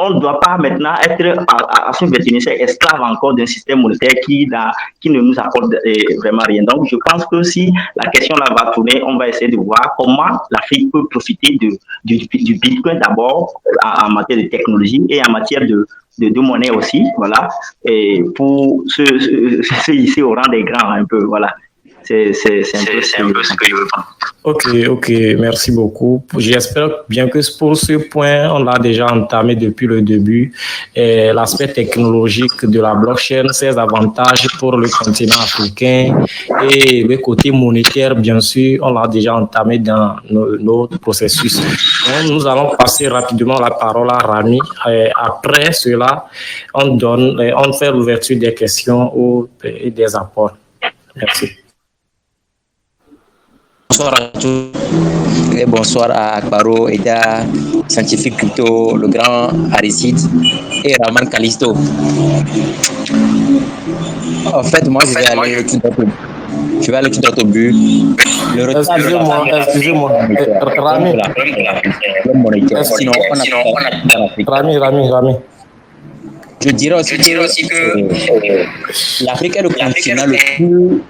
on ne doit pas maintenant être à se maintenir esclave encore d'un système monétaire qui ne nous apporte vraiment rien. Donc, je pense que si la question là va tourner, on va essayer de voir comment l'Afrique peut profiter du Bitcoin d'abord en matière de technologie et en matière de monnaie aussi, voilà, et pour se hisser au rang des grands un peu, voilà. C'est un peu ce que je veux penser. Ok, merci beaucoup. J'espère bien que pour ce point, on l'a déjà entamé depuis le début. L'aspect technologique de la blockchain, ses avantages pour le continent africain et le côté monétaire, bien sûr, on l'a déjà entamé dans notre processus. Donc, nous allons passer rapidement la parole à Rami. Après cela, on fait l'ouverture des questions et des apports. Merci. Bonsoir à tous et bonsoir à Akbaro, Eda, Scientifique Crypto, le grand Aristide et Raman Kalisto. En fait, moi, je vais aller tout droit au but. Excusez-moi, Rami. Rami. Je dirais aussi que l'Afrique est le continent le plus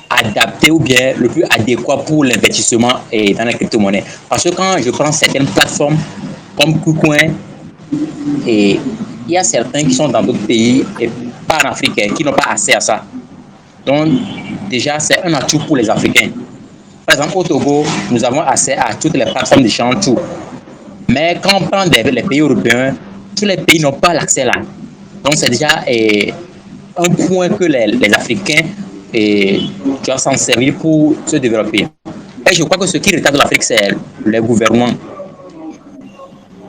adapté ou bien le plus adéquat pour l'investissement dans la crypto-monnaie. Parce que quand je prends certaines plateformes comme KuCoin, il y a certains qui sont dans d'autres pays et pas en Afrique qui n'ont pas accès à ça. Donc, déjà, c'est un atout pour les Africains. Par exemple, au Togo, nous avons accès à toutes les plateformes d'échange, tout. Mais quand on prend les pays européens, tous les pays n'ont pas l'accès là. Donc, c'est déjà un point que les Africains doivent s'en servir pour se développer. Et je crois que ce qui retarde l'Afrique, c'est les gouvernements.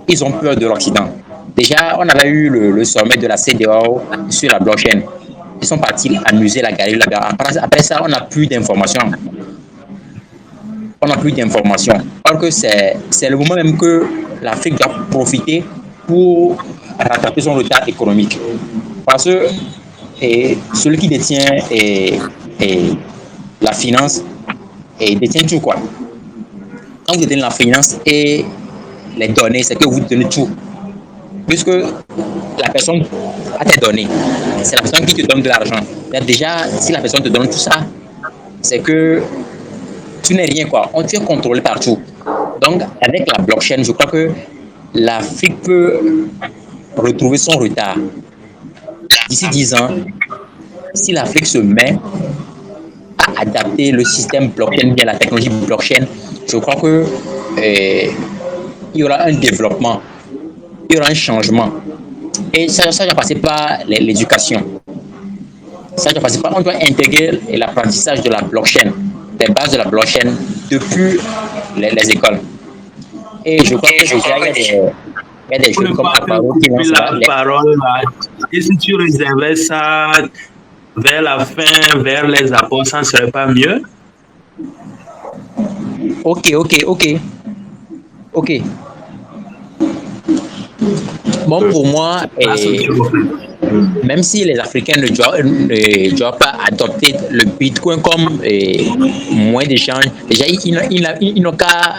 Ils ont peur de l'Occident. Déjà, on avait eu le sommet de la CEDEAO sur la blockchain. Ils sont partis amuser la galerie là-bas. Après ça, on n'a plus d'informations. Alors que c'est le moment même que l'Afrique doit profiter pour rattraper son retard économique. Parce que celui qui détient la finance détient tout, quoi. Quand vous détenez la finance et les données, c'est que vous donnez tout. Puisque la personne a tes données, c'est la personne qui te donne de l'argent. Déjà, si la personne te donne tout ça, c'est que tu n'es rien, quoi. Tu es contrôlé partout. Donc, avec la blockchain, je crois que l'Afrique peut retrouver son retard. D'ici 10 ans, si l'Afrique se met à adapter le système blockchain, bien la technologie blockchain, je crois que il y aura un développement, il y aura un changement. Et ça doit passer par l'éducation. Ça doit passer par, on doit intégrer l'apprentissage de la blockchain, les bases de la blockchain depuis les écoles. Et je crois que déjà, il y a des jeunes comme Akbaro qui lancent la parole. Et si tu réservais ça vers la fin, vers les apports, ça ne serait pas mieux? Ok. Bon, pour moi, même si les Africains ne doivent pas adopter le Bitcoin comme moyen d'échange, déjà, ils n'ont qu'à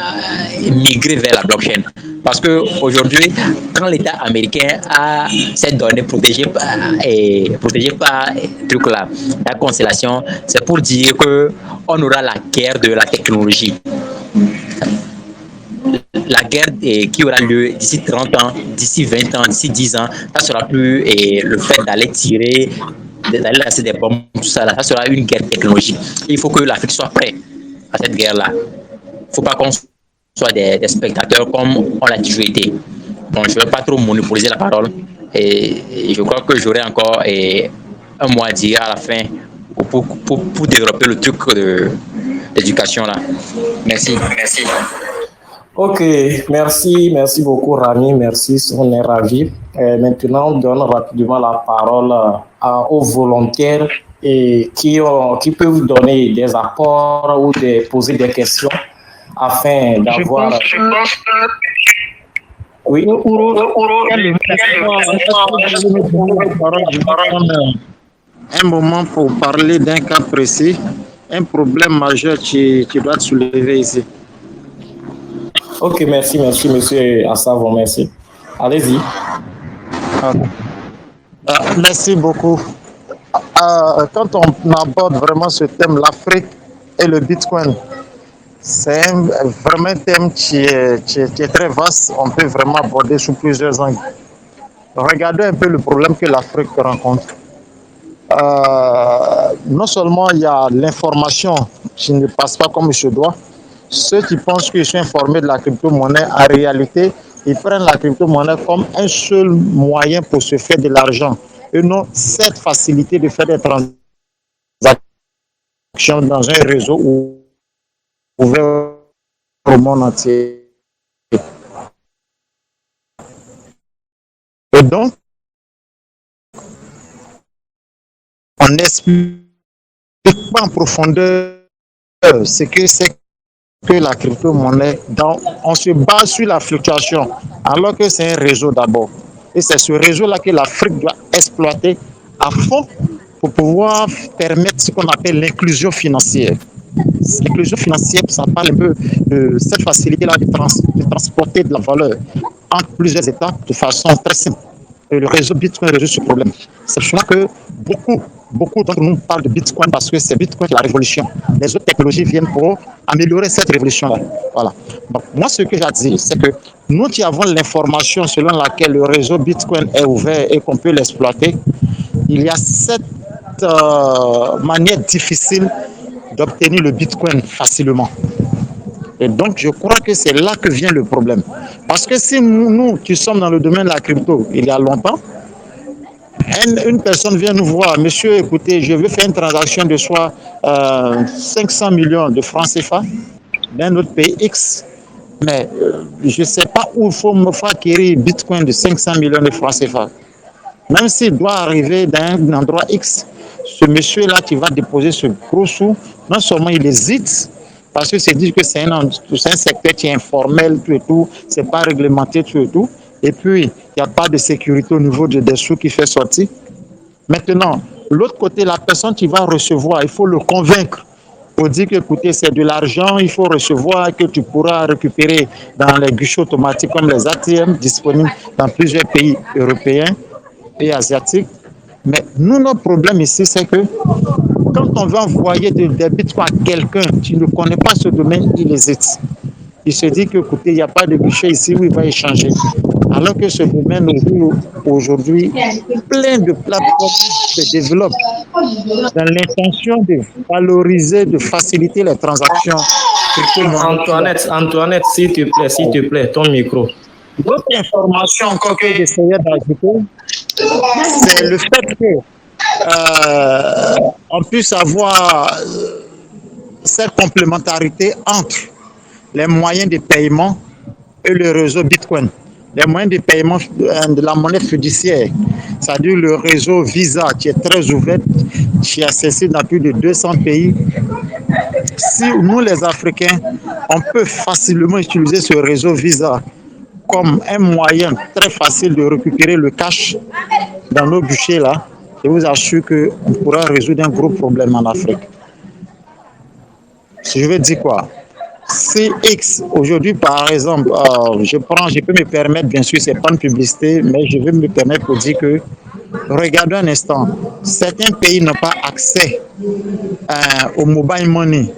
migrer vers la blockchain. Parce qu'aujourd'hui, quand l'État américain a ces données protégées par la constellation, c'est pour dire qu'on aura la guerre de la technologie. La guerre qui aura lieu d'ici 30 ans, d'ici 20 ans, d'ici 10 ans, ça sera plus le fait d'aller tirer, d'aller lancer des bombes, tout ça, là, ça sera une guerre technologique. Il faut que l'Afrique soit prête à cette guerre-là. Il ne faut pas qu'on soit des spectateurs comme on l'a toujours été. Bon, je ne vais pas trop monopoliser la parole et je crois que j'aurai encore un mot à dire à la fin pour développer le truc d'éducation là. Merci. Ok, merci beaucoup Rami, merci, on est ravis. Maintenant, on donne rapidement la parole aux volontaires qui peuvent donner des apports ou poser des questions afin d'avoir... Je pense que... Oui. Un moment pour parler d'un cas précis, un problème majeur qui doit soulever ici. Ok, merci, monsieur Assavon, merci. Allez-y. Merci beaucoup. Quand on aborde vraiment ce thème, l'Afrique et le Bitcoin, c'est vraiment un thème qui est très vaste. On peut vraiment aborder sous plusieurs angles. Regardez un peu le problème que l'Afrique rencontre. Non seulement il y a l'information qui ne passe pas comme il se doit, ceux qui pensent qu'ils sont informés de la crypto-monnaie, en réalité, ils prennent la crypto-monnaie comme un seul moyen pour se faire de l'argent et non cette facilité de faire des transactions dans un réseau ouvert au monde entier. Et donc, on n'explique pas en profondeur ce que c'est que la crypto-monnaie. On se base sur la fluctuation, alors que c'est un réseau d'abord. Et c'est ce réseau-là que l'Afrique doit exploiter à fond pour pouvoir permettre ce qu'on appelle l'inclusion financière. L'inclusion financière, ça parle un peu de cette facilité-là de transporter de la valeur entre plusieurs États de façon très simple. Et le réseau Bitcoin résout ce problème. C'est souvent que beaucoup d'entre nous parlent de Bitcoin parce que c'est Bitcoin la révolution. Les autres technologies viennent pour améliorer cette révolution-là. Voilà. Donc, moi, ce que j'ai dit, c'est que nous qui avons l'information selon laquelle le réseau Bitcoin est ouvert et qu'on peut l'exploiter, il y a cette manière difficile d'obtenir le Bitcoin facilement. Et donc, je crois que c'est là que vient le problème. Parce que si nous qui sommes dans le domaine de la crypto, il y a longtemps, une personne vient nous voir, monsieur, écoutez, je veux faire une transaction de soit 500 millions de francs CFA d'un autre pays X, mais je ne sais pas où il faut me faire acquérir Bitcoin de 500 millions de francs CFA. Même s'il doit arriver d'un endroit X, ce monsieur-là qui va déposer ce gros sou, non seulement il hésite, parce que c'est dit que c'est un secteur qui est informel, tout et tout, c'est pas réglementé, tout et tout. Et puis, il n'y a pas de sécurité au niveau des sous qui fait sortir. Maintenant, l'autre côté, la personne qui va recevoir, il faut le convaincre pour dire que, écoutez, c'est de l'argent, il faut recevoir, que tu pourras récupérer dans les guichets automatiques comme les ATM disponibles dans plusieurs pays européens et asiatiques. Mais nous, notre problème ici, c'est que quand on veut envoyer des bitcoins à quelqu'un qui ne connaît pas ce domaine, il hésite. Il se dit que, écoutez, il n'y a pas de guichet ici où il va échanger. Alors que ce domaine aujourd'hui, plein de plateformes se développent dans l'intention de valoriser, de faciliter les transactions. Antoinette, s'il te plaît, ton micro. D'autres informations encore que j'essayais d'ajouter, c'est le fait que on puisse avoir cette complémentarité entre les moyens de paiement et le réseau Bitcoin. Les moyens de paiement de la monnaie fiduciaire, c'est-à-dire le réseau Visa qui est très ouvert, qui est accessible dans plus de 200 pays. Si nous, les Africains, on peut facilement utiliser ce réseau Visa comme un moyen très facile de récupérer le cash dans nos guichets là, je vous assure qu'on pourra résoudre un gros problème en Afrique. Je veux dire quoi? Si X, aujourd'hui par exemple, je peux me permettre, bien sûr, c'est pas une publicité, mais je vais me permettre pour dire que, regardez un instant, certains pays n'ont pas accès au mobile money.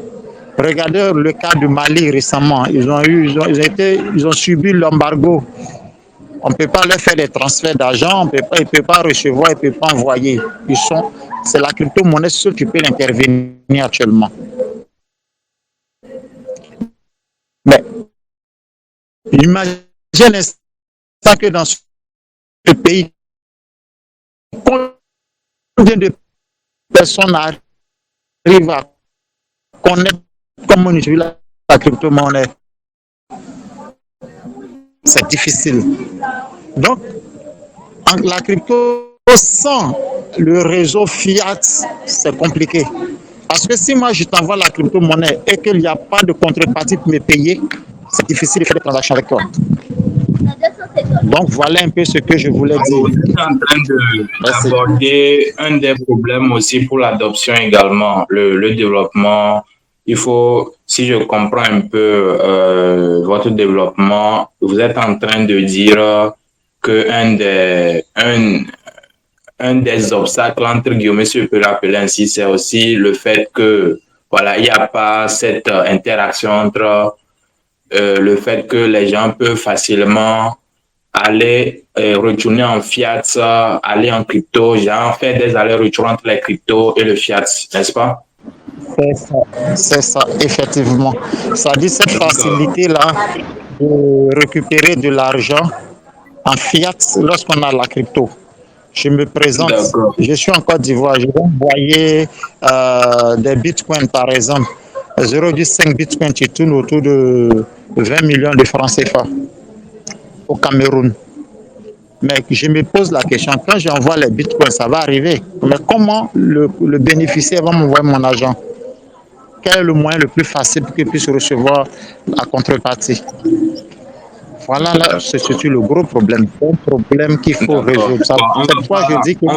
Regardez le cas du Mali récemment, ils ont subi l'embargo. On ne peut pas leur faire des transferts d'argent, ils ne peuvent pas recevoir, ils ne peuvent pas envoyer. C'est la crypto-monnaie seule qui peut intervenir actuellement. Mais imaginez un instant que dans ce pays, combien de personnes arrivent à connaître comment on utilise la crypto-monnaie. C'est difficile. Donc, la crypto sans le réseau fiat, c'est compliqué. Parce que si moi je t'envoie la crypto-monnaie et qu'il n'y a pas de contrepartie pour me payer, c'est difficile de faire des transactions avec toi. Donc voilà un peu ce que je voulais dire. Vous êtes en train d'aborder un des problèmes aussi pour l'adoption également, le développement il faut, si je comprends un peu votre développement, vous êtes en train de dire que un des obstacles, entre guillemets, si je peux l'appeler ainsi, c'est aussi le fait que, voilà, il n'y a pas cette interaction entre le fait que les gens peuvent facilement aller retourner en fiat, aller en crypto, genre faire des allers-retours entre les cryptos et le fiat, n'est-ce pas? C'est ça, effectivement. Ça dit cette facilité-là de récupérer de l'argent en fiat lorsqu'on a la crypto. Je me présente, je suis en Côte d'Ivoire, je vais envoyer des bitcoins par exemple. 0,5 bitcoin qui tourne autour de 20 millions de francs CFA au Cameroun. Mais je me pose la question, quand j'envoie les bitcoins, ça va arriver. Mais comment le bénéficiaire va m'envoyer mon argent? Quel est le moyen le plus facile pour qu'il puisse recevoir la contrepartie? Voilà, là, c'est surtout le gros problème. C'est un problème qu'il faut résoudre. C'est pourquoi je dis qu'il y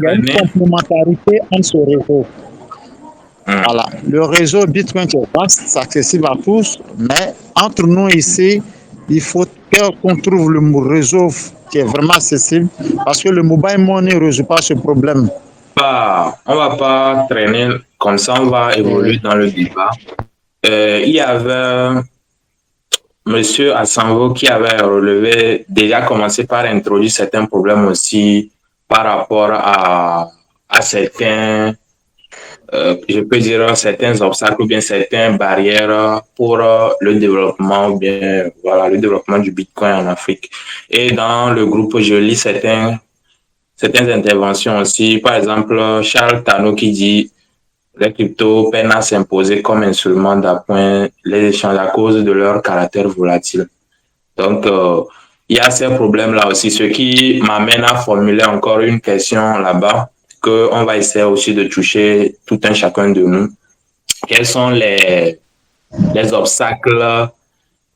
a une complémentarité entre ce réseau. Voilà. Le réseau Bitcoin est vaste, c'est accessible à tous, mais entre nous ici, il faut qu'on trouve le réseau qui est vraiment accessible parce que le mobile money ne résout pas ce problème. On va pas traîner comme ça, on va évoluer dans le débat. Il y avait Monsieur Asanvo qui avait relevé, déjà commencé par introduire certains problèmes aussi par rapport à certains, je peux dire certains obstacles ou bien certaines barrières pour le développement ou bien voilà le développement du Bitcoin en Afrique. Et dans le groupe, je lis certaines interventions aussi. Par exemple, Charles Tano qui dit les cryptos peinent à s'imposer comme instrument d'appoint les échanges à cause de leur caractère volatile. Donc, il y a ces problèmes-là aussi, ce qui m'amène à formuler encore une question là-bas qu'on va essayer aussi de toucher tout un chacun de nous. Quels sont les obstacles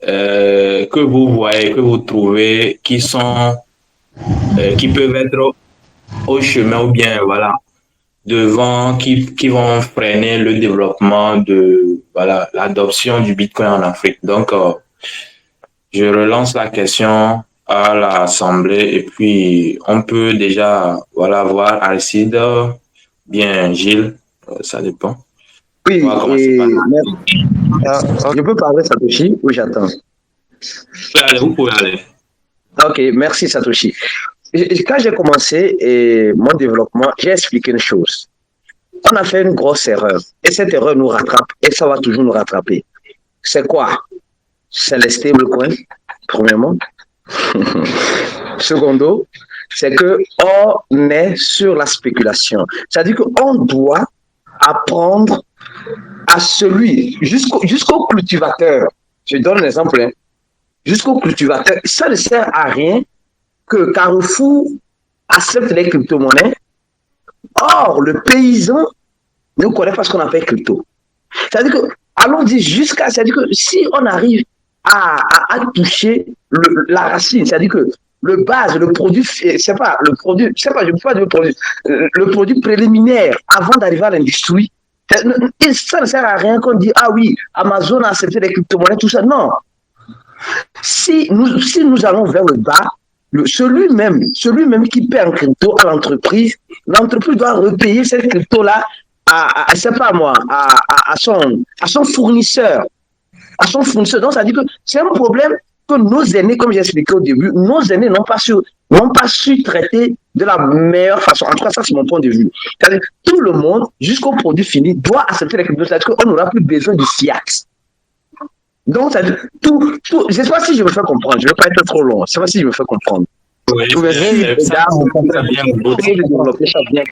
que vous voyez, que vous trouvez qui peuvent être au chemin ou bien voilà devant qui vont freiner le développement de voilà l'adoption du Bitcoin en Afrique. Donc je relance la question à l'Assemblée et puis on peut déjà voilà voir Alcide, bien Gilles, ça dépend. Oui, je peux parler Satoshi ou j'attends? Vous pouvez aller. Ok, merci Satoshi. Quand j'ai commencé mon développement, j'ai expliqué une chose. On a fait une grosse erreur et cette erreur nous rattrape et ça va toujours nous rattraper. C'est quoi? C'est les stablecoins, premièrement. Secondo, c'est qu'on est sur la spéculation. C'est-à-dire qu'on doit apprendre à celui, jusqu'au cultivateur. Je donne un exemple. Hein. Jusqu'au cultivateur, ça ne sert à rien que Carrefour accepte les crypto-monnaies. Or, le paysan ne connaît pas ce qu'on appelle crypto. C'est-à-dire que, allons-y c'est-à-dire que si on arrive à toucher la racine, c'est-à-dire que le base, le produit, c'est pas le produit, je ne peux pas dire le produit préliminaire avant d'arriver à l'industrie, ça ne sert à rien qu'on dit, ah oui, Amazon a accepté les crypto-monnaies, tout ça. Non. Si nous allons vers le bas, celui-même qui paie en crypto à l'entreprise doit repayer cette crypto-là à son fournisseur. Donc, ça dit que c'est un problème que nos aînés, comme j'ai expliqué au début, nos aînés n'ont pas su traiter de la meilleure façon. En tout cas, ça, c'est mon point de vue. C'est-à-dire que tout le monde, jusqu'au produit fini, doit accepter les cryptos. C'est-à-dire qu'on n'aura plus besoin du fiat. Donc, ça, je ne sais pas si je me fais comprendre. Je ne vais pas être trop long. Je ne sais pas si je me fais comprendre. Oui, ça bien.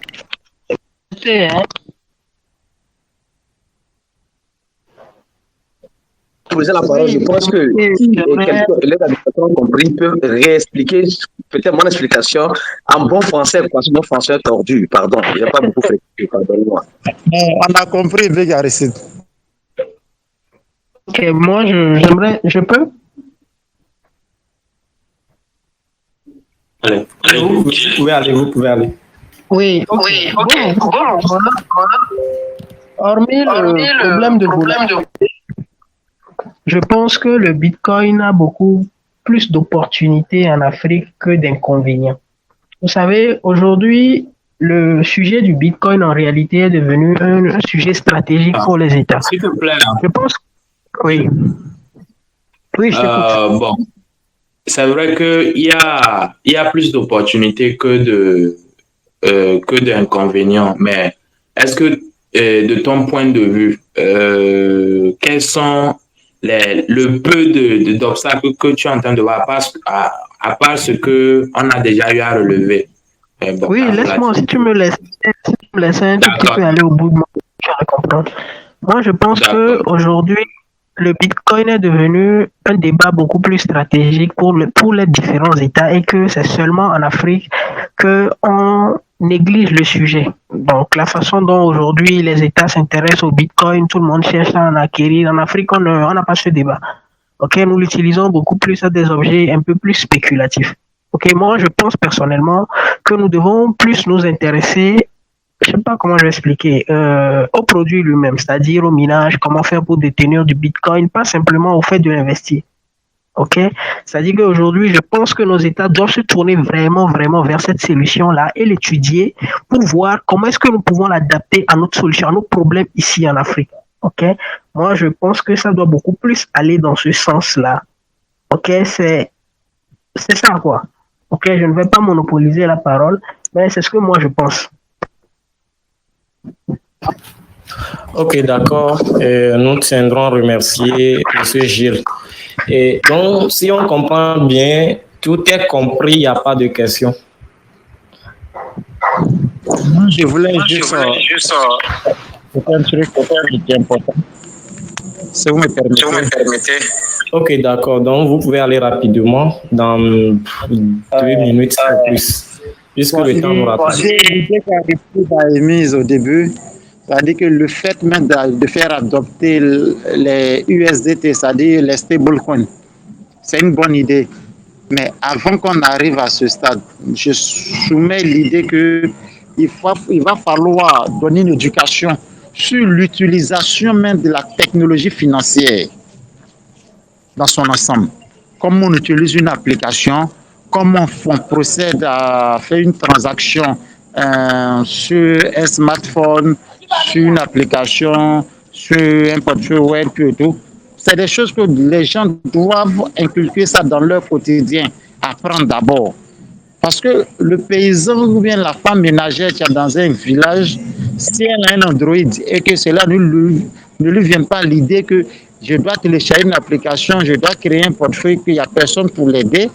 Poser la parole, je pense que si les administrateurs ont compris, peuvent réexpliquer peut-être mon explication en bon français, parce que mon français est tordu. Pardon, je n'ai pas beaucoup fait. Pardonnez-moi. On a compris, Big Aristide. Ok, moi, je peux? Allez, vous pouvez aller. Oui. Bon, Hormis le problème de volatilité, je pense que le Bitcoin a beaucoup plus d'opportunités en Afrique que d'inconvénients. Vous savez, aujourd'hui, le sujet du Bitcoin en réalité est devenu un sujet stratégique pour les États. S'il te plaît. Je pense, oui. Oui, je t'écoute. Bon, c'est vrai qu'il y a plus d'opportunités que d'inconvénients, mais est-ce que, de ton point de vue, quels sont le peu d'obstacles que tu es en train de voir, à part ce qu'on a déjà eu à relever? Bon, oui, laisse-moi, si tu me laisses un tout petit peu aller au bout de moi, je vais comprendre. Moi, je pense qu'aujourd'hui, le Bitcoin est devenu un débat beaucoup plus stratégique pour les différents États et que c'est seulement en Afrique qu'on néglige le sujet. Donc, la façon dont aujourd'hui les États s'intéressent au Bitcoin, tout le monde cherche à en acquérir. En Afrique, on n'a pas ce débat. Ok, nous l'utilisons beaucoup plus à des objets un peu plus spéculatifs. Ok, moi, je pense personnellement que nous devons plus nous intéresser, je ne sais pas comment je vais expliquer, au produit lui-même, c'est-à-dire au minage, comment faire pour détenir du Bitcoin, pas simplement au fait de l'investir. Ok, c'est-à-dire qu'aujourd'hui, je pense que nos États doivent se tourner vraiment vers cette solution-là et l'étudier pour voir comment est-ce que nous pouvons l'adapter à notre solution, à nos problèmes ici en Afrique. Ok, moi, je pense que ça doit beaucoup plus aller dans ce sens-là. Ok, c'est ça, quoi. Ok, je ne vais pas monopoliser la parole, mais c'est ce que moi, je pense. Ok, d'accord. Nous tiendrons à remercier M. Gilles. Et donc, si on comprend bien, tout est compris, il n'y a pas de questions. Je voulais juste un truc qui est important. Si vous me permettez. Ok, d'accord. Donc, vous pouvez aller rapidement dans 2 minutes ou plus, puisque le temps nous rattrape. L'idée qu'Aristide a émise au début, c'est-à-dire que le fait même de faire adopter les USDT, c'est-à-dire les stablecoins, c'est une bonne idée. Mais avant qu'on arrive à ce stade, je soumets l'idée qu'il va falloir donner une éducation sur l'utilisation même de la technologie financière dans son ensemble. Comment on utilise une application, comment on procède à faire une transaction sur un smartphone, sur une application, sur un portefeuille web et tout. C'est des choses que les gens doivent inculquer ça dans leur quotidien, apprendre d'abord. Parce que le paysan ou bien la femme ménagère qui est dans un village, si elle a un Android et que cela ne lui vient pas l'idée que je dois télécharger une application, je dois créer un portefeuille, qu'il n'y a personne pour l'aider,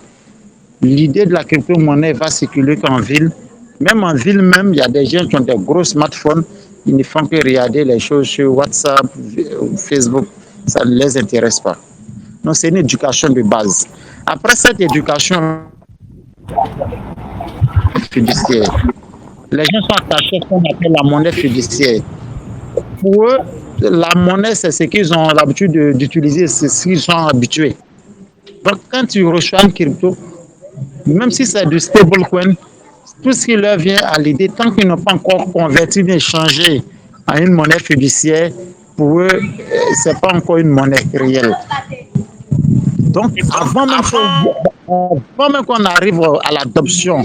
l'idée de la crypto-monnaie va circuler qu'en ville. Même en ville même, il y a des gens qui ont des gros smartphones, ils ne font que regarder les choses sur WhatsApp, Facebook, ça ne les intéresse pas. Donc c'est une éducation de base. Après cette éducation fiduciaire, les gens sont attachés à ce qu'on appelle la monnaie fiduciaire. Pour eux, la monnaie, c'est ce qu'ils ont l'habitude d'utiliser, c'est ce qu'ils sont habitués. Donc quand tu reçois une crypto, même si c'est du stablecoin, tout ce qui leur vient à l'idée, tant qu'ils n'ont pas encore converti, bien changé en une monnaie fiduciaire, pour eux, ce n'est pas encore une monnaie réelle. Donc, avant même qu'on arrive à l'adoption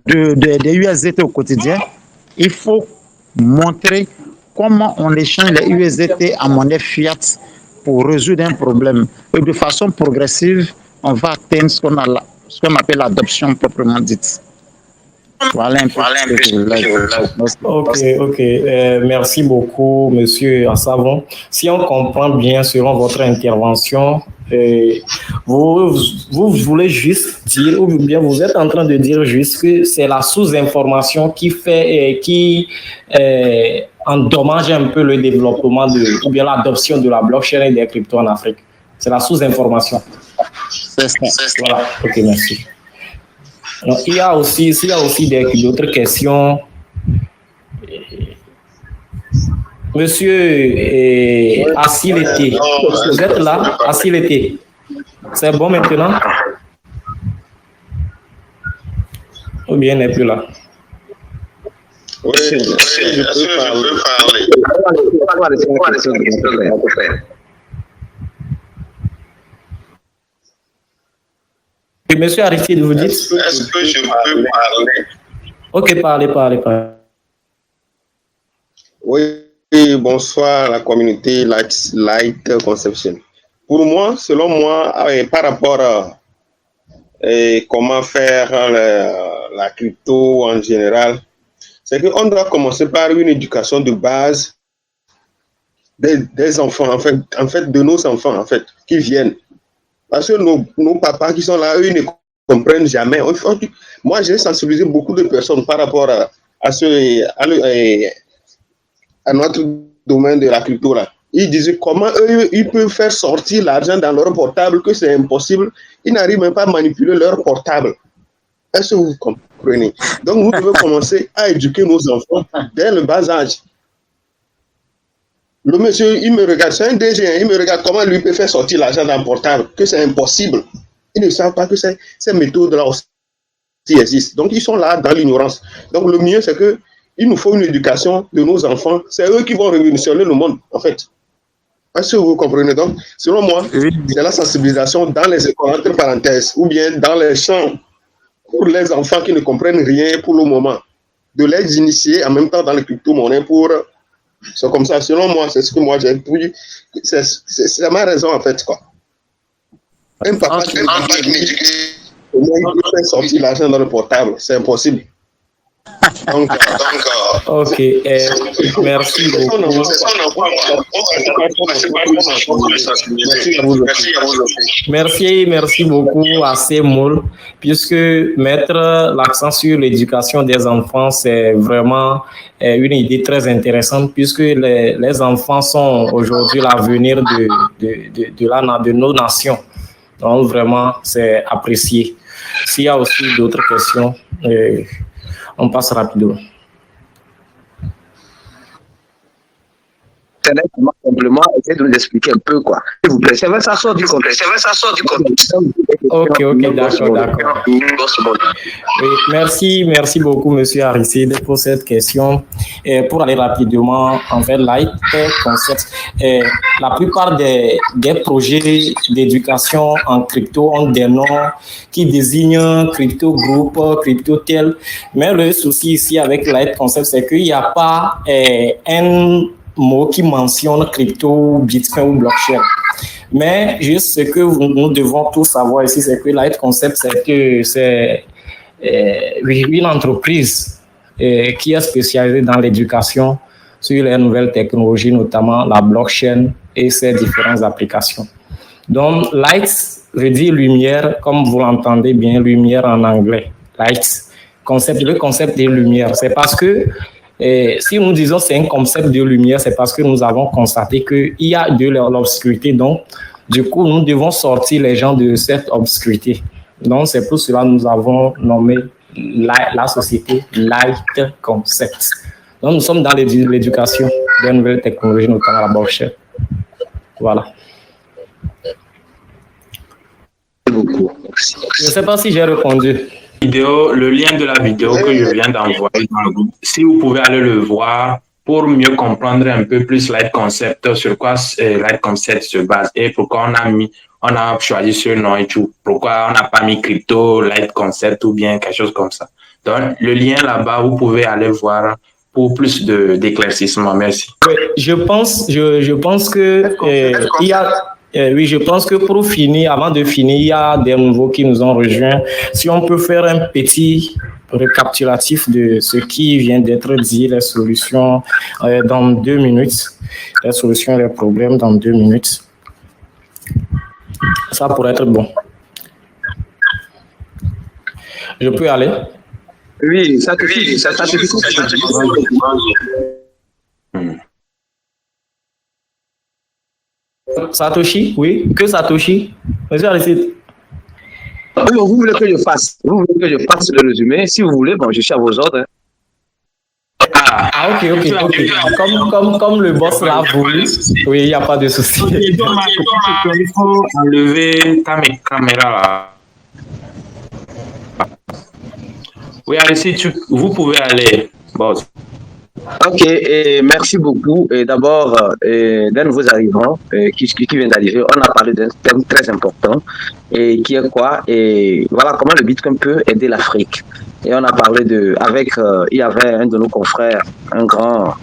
des USDT au quotidien, il faut montrer comment on échange les USDT en monnaie fiat pour résoudre un problème. Et de façon progressive, on va atteindre ce qu'on appelle l'adoption proprement dite. Voilà un peu. Ok. Merci beaucoup, Monsieur Assavon. Si on comprend bien selon votre intervention, vous voulez juste dire, ou bien vous êtes en train de dire juste que c'est la sous-information qui endommage un peu le développement ou bien l'adoption de la blockchain et des cryptos en Afrique. C'est la sous-information. C'est ça. Voilà. Ok, merci. Donc, il y a aussi d'autres questions. Monsieur Assileté, vous êtes là? Assileté, c'est bon maintenant? Ou bien il n'est plus là? Oui, je peux parler. Et monsieur Aristide, vous dites? Est-ce que je peux parler? Ok, parlez. Oui, bonsoir à la communauté Light Conception. Pour moi, selon moi, par rapport à comment faire la crypto en général, c'est qu'on doit commencer par une éducation de base des enfants, en fait, de nos enfants, en fait, qui viennent. Parce que nos papas qui sont là, eux, ils ne comprennent jamais. Moi, j'ai sensibilisé beaucoup de personnes par rapport à notre domaine de la crypto là. Ils disaient comment eux, ils peuvent faire sortir l'argent dans leur portable, que c'est impossible. Ils n'arrivent même pas à manipuler leur portable. Est-ce que vous comprenez? Donc, vous devez commencer à éduquer nos enfants dès le bas âge. Le monsieur, il me regarde, c'est un DG, il me regarde comment lui peut faire sortir l'argent d'un portable, que c'est impossible. Ils ne savent pas que ces méthodes-là aussi existent. Donc, ils sont là dans l'ignorance. Donc, le mieux, c'est que il nous faut une éducation de nos enfants. C'est eux qui vont révolutionner le monde, en fait. Est-ce que vous comprenez? Donc, selon moi, c'est la sensibilisation dans les écoles, entre parenthèses, ou bien dans les champs, pour les enfants qui ne comprennent rien pour le moment, de les initier en même temps dans les crypto-monnaies pour... C'est comme ça, selon moi, c'est ce que moi j'ai dit. C'est ma raison, en fait, quoi. Un papa qui m'éduque, comment il peut faire sortir l'argent dans le portable? C'est impossible. Donc, ok, merci beaucoup. Merci beaucoup à ces mots, puisque mettre l'accent sur l'éducation des enfants, c'est vraiment une idée très intéressante, puisque les enfants sont aujourd'hui l'avenir de nos nations. Donc, vraiment, c'est apprécié. S'il y a aussi d'autres questions, on passe rapidement. Simplement, essayez de nous expliquer un peu, quoi. S'il vous plaît, c'est vrai, ça sort du contexte. Ok, d'accord. Oui, merci beaucoup, monsieur Aristide, pour cette question. Et pour aller rapidement, en fait, Light Concept, la plupart des projets d'éducation en crypto ont des noms qui désignent crypto groupe, crypto tel. Mais le souci ici avec Light Concept, c'est qu'il n'y a pas un mot qui mentionne crypto, bitcoin ou blockchain. Mais juste ce que nous devons tous savoir ici, c'est que Light Concept, c'est une entreprise qui est spécialisée dans l'éducation sur les nouvelles technologies, notamment la blockchain et ses différentes applications. Donc, Light veut dire lumière, comme vous l'entendez bien, lumière en anglais. Light, le concept de lumière. C'est parce que si nous disons c'est un concept de lumière, c'est parce que nous avons constaté qu'il y a de l'obscurité. Donc, du coup, nous devons sortir les gens de cette obscurité. Donc, c'est pour cela que nous avons nommé la société Light Concept. Donc, nous sommes dans l'éducation des nouvelles technologies, notamment la blockchain. Voilà. Je ne sais pas si j'ai répondu. Le lien de la vidéo que je viens d'envoyer dans le groupe, si vous pouvez aller le voir pour mieux comprendre un peu plus Light Concept, sur quoi Light Concept se base et pourquoi on a choisi ce nom et tout, pourquoi on n'a pas mis crypto, Light Concept ou bien quelque chose comme ça. Donc, le lien là-bas, vous pouvez aller voir pour plus d'éclaircissement. Merci. Je pense que il y a... oui, je pense que pour finir, avant de finir, il y a des nouveaux qui nous ont rejoints. Si on peut faire un petit récapitulatif de ce qui vient d'être dit, les solutions dans 2 minutes, les solutions et les problèmes dans 2 minutes. Ça pourrait être bon. Je peux aller? Oui, ça te suffit. Satoshi, oui, que Satoshi. Monsieur Aristide. Vous voulez que je fasse le résumé? Si vous voulez, bon, je suis à vos ordres. Ok. Comme le boss l'a voulu, oui, il n'y a pas de souci. Il faut enlever ta caméra là. Oui, Aristide, vous pouvez aller, boss. Ok, et merci beaucoup. Et d'abord, d'un nouveau arrivant qui vient d'arriver, on a parlé d'un thème très important et qui est quoi? Et voilà comment le Bitcoin peut aider l'Afrique. Et on a parlé il y avait un de nos confrères, un grand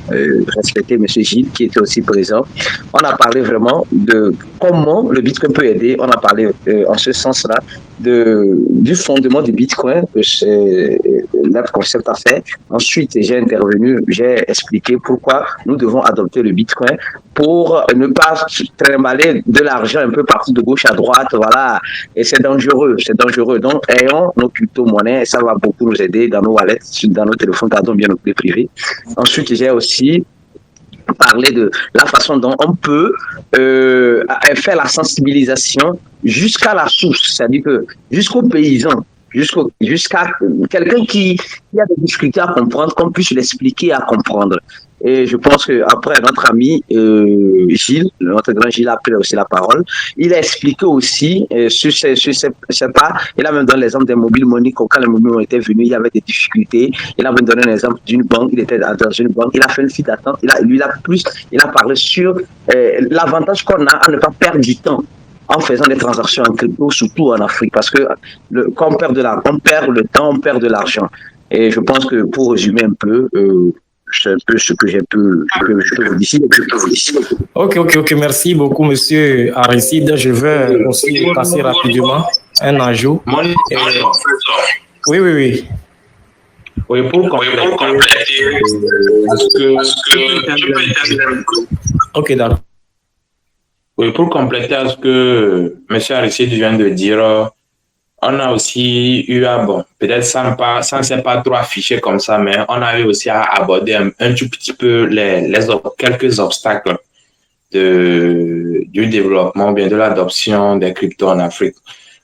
respecté, Monsieur Gilles, qui était aussi présent. On a parlé vraiment de comment le Bitcoin peut aider. On a parlé en ce sens-là du fondement du Bitcoin, que c'est notre concept à faire. Ensuite, j'ai expliqué pourquoi nous devons adopter le Bitcoin pour ne pas trimballer de l'argent un peu partout de gauche à droite, voilà. Et c'est dangereux. Donc, ayons nos crypto-monnaies, ça va beaucoup nous aider dans nos wallets, dans nos téléphones, bien nos clés privées. Ensuite, j'ai aussi parler de la façon dont on peut faire la sensibilisation jusqu'à la source, c'est-à-dire que jusqu'aux paysans, jusqu'à quelqu'un qui a des difficultés à comprendre, qu'on puisse l'expliquer à comprendre. Et je pense qu'après, notre ami Gilles, notre grand Gilles a pris aussi la parole. Il a expliqué aussi sur ses pas. Il a même donné l'exemple des mobiles money. Quand les mobiles money étaient venus, il y avait des difficultés. Il a même donné un exemple d'une banque. Il était dans une banque. Il a fait une file d'attente. Il a parlé sur l'avantage qu'on a à ne pas perdre du temps en faisant des transactions en crypto, surtout en Afrique, parce que quand on perd le temps, on perd de l'argent. Et je pense que pour résumer un peu, c'est un peu ce que je peux vous dire. Ok. Merci beaucoup, monsieur Aristide. Je vais aussi passer rapidement un ajout. Oui. Oui, pour compléter, ok, d'accord. Oui, pour compléter à ce que M. Aristide vient de dire, on a aussi eu peut-être ça ne s'est pas trop affiché comme ça, mais on a eu aussi à aborder un tout petit peu quelques obstacles du développement, bien de l'adoption des cryptos en Afrique.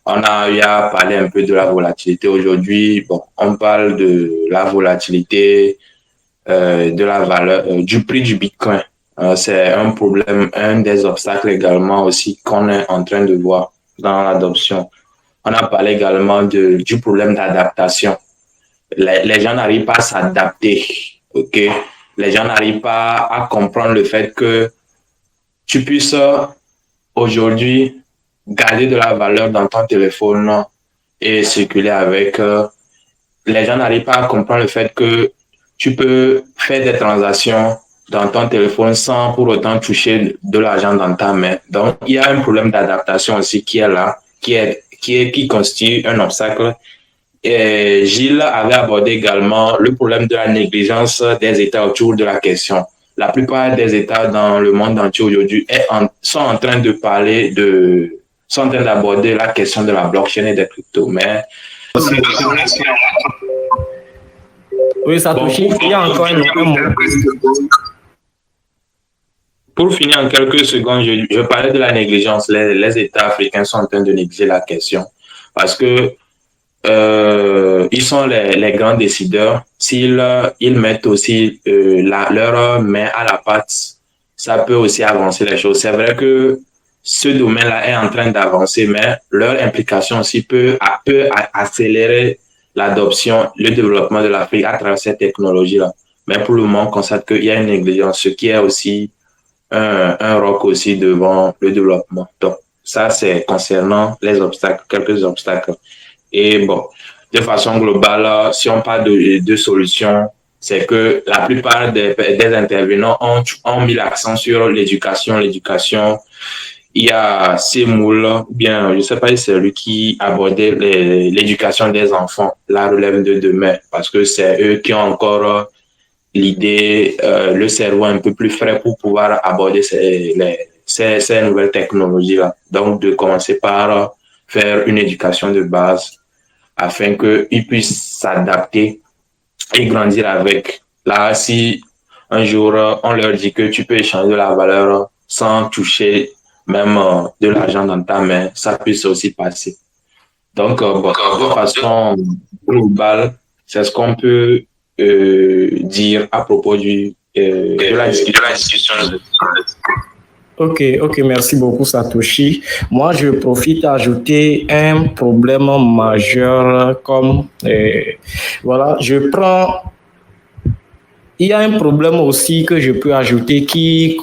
On a eu à parler un peu de la volatilité. Aujourd'hui, on parle de la volatilité, de la valeur, du prix du Bitcoin. C'est un problème, un des obstacles également aussi qu'on est en train de voir dans l'adoption. On a parlé également du problème d'adaptation. Les gens n'arrivent pas à s'adapter, ok? Les gens n'arrivent pas à comprendre le fait que tu puisses aujourd'hui garder de la valeur dans ton téléphone et circuler avec. Les gens n'arrivent pas à comprendre le fait que tu peux faire des transactions dans ton téléphone sans pour autant toucher de l'argent dans ta main. Donc, il y a un problème d'adaptation aussi qui est là, qui constitue un obstacle. Et Gilles avait abordé également le problème de la négligence des États autour de la question. La plupart des États dans le monde entier aujourd'hui sont en train d'aborder la question de la blockchain et des cryptos. Mais oui, ça touche. Il y a encore un mot. Pour finir en quelques secondes, je parlais de la négligence. Les États africains sont en train de négliger la question parce que ils sont les grands décideurs. S'ils mettent aussi leur main à la pâte, ça peut aussi avancer les choses. C'est vrai que ce domaine-là est en train d'avancer, mais leur implication aussi peut accélérer l'adoption, le développement de l'Afrique à travers cette technologie-là. Mais pour le moment, on constate qu'il y a une négligence, ce qui est aussi un roc aussi devant le développement. Donc, ça, c'est concernant les obstacles, quelques obstacles. Et de façon globale, si on parle de solutions, c'est que la plupart des intervenants ont mis l'accent sur l'éducation. Il y a Semoul, bien, je ne sais pas si c'est lui qui abordait l'éducation des enfants, la relève de demain, parce que c'est eux qui ont encore l'idée, le cerveau un peu plus frais pour pouvoir aborder ces nouvelles technologies-là. Donc, de commencer par faire une éducation de base afin qu'ils puissent s'adapter et grandir avec. Là, si un jour, on leur dit que tu peux échanger de la valeur sans toucher même de l'argent dans ta main, ça puisse aussi passer. Donc, de façon globale, c'est ce qu'on peut dire à propos de la discussion. Ok, merci beaucoup Satoshi. Moi, je profite d'ajouter un problème majeur comme, voilà, je prends il y a un problème aussi que je peux ajouter qui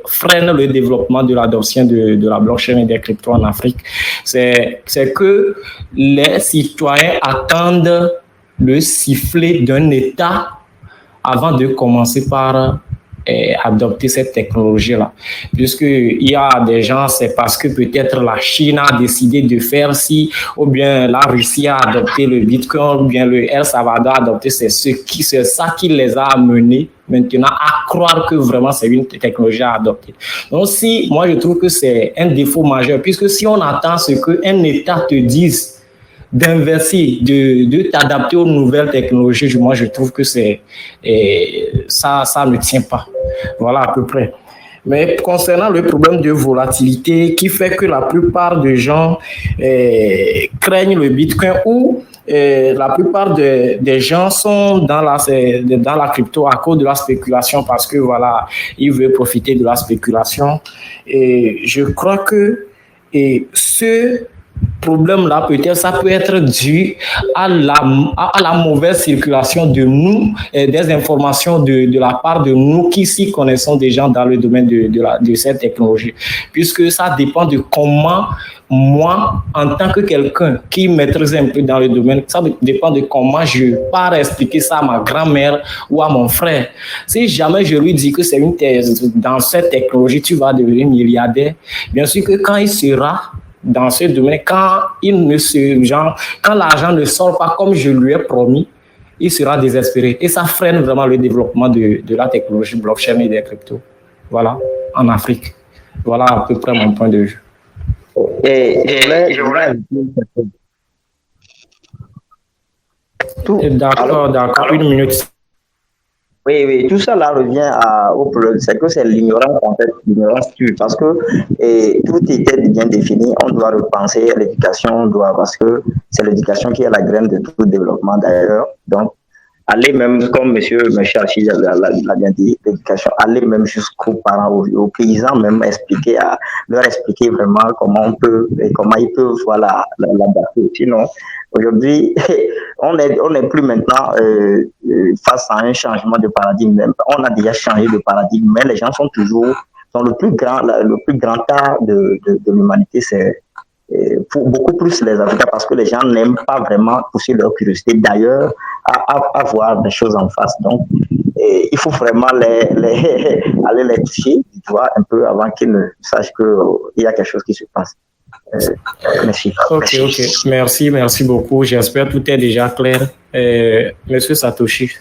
freine le développement de l'adoption de la blockchain et des cryptos en Afrique. C'est que les citoyens attendent le sifflet d'un État avant de commencer par adopter cette technologie-là. Puisqu'il y a des gens, c'est parce que peut-être la Chine a décidé de faire ci, ou bien la Russie a adopté le Bitcoin, ou bien le El Salvador a adopté, c'est ça qui les a amenés maintenant à croire que vraiment c'est une technologie à adopter. Donc moi je trouve que c'est un défaut majeur, puisque si on attend ce qu'un État te dise d'inverser, de t'adapter aux nouvelles technologies, moi je trouve que ça ne tient pas. Voilà à peu près. Mais concernant le problème de volatilité qui fait que la plupart des gens craignent le Bitcoin ou la plupart des gens sont dans la crypto à cause de la spéculation parce que voilà, ils veulent profiter de la spéculation. Et je crois que ce problème-là, peut-être, ça peut être dû à la mauvaise circulation de nous, des informations de la part de nous qui s'y connaissons déjà dans le domaine de cette technologie. Puisque ça dépend de comment moi, en tant que quelqu'un qui maîtrise un peu dans le domaine, ça dépend de comment je pars expliquer ça à ma grand-mère ou à mon frère. Si jamais je lui dis que c'est une thèse dans cette technologie, tu vas devenir milliardaire, bien sûr que quand il sera dans ce domaine, quand l'argent ne sort pas comme je lui ai promis, il sera désespéré. Et ça freine vraiment le développement de la technologie blockchain et des cryptos. Voilà, en Afrique. Voilà à peu près mon point de vue. Je voulais... D'accord, une minute. Oui, tout ça là revient au problème, c'est que c'est l'ignorance en fait, l'ignorance tue, parce que tout était bien défini, on doit repenser l'éducation, parce que c'est l'éducation qui est la graine de tout développement d'ailleurs, donc aller même, comme monsieur Archie l'a bien dit, l'éducation, aller même jusqu'aux parents, aux paysans, même leur expliquer vraiment comment on peut, et comment ils peuvent l'adapter. Sinon, aujourd'hui, on n'est plus maintenant face à un changement de paradigme. On a déjà changé de paradigme, mais les gens sont toujours dans le plus grand tas de l'humanité, c'est pour beaucoup plus les Africains, parce que les gens n'aiment pas vraiment pousser leur curiosité d'ailleurs à voir des choses en face. Donc, il faut vraiment aller les toucher, tu vois, un peu avant qu'ils ne sachent qu'il y a quelque chose qui se passe. Merci. Ok. Merci beaucoup. J'espère que tout est déjà clair. Monsieur Satoshi.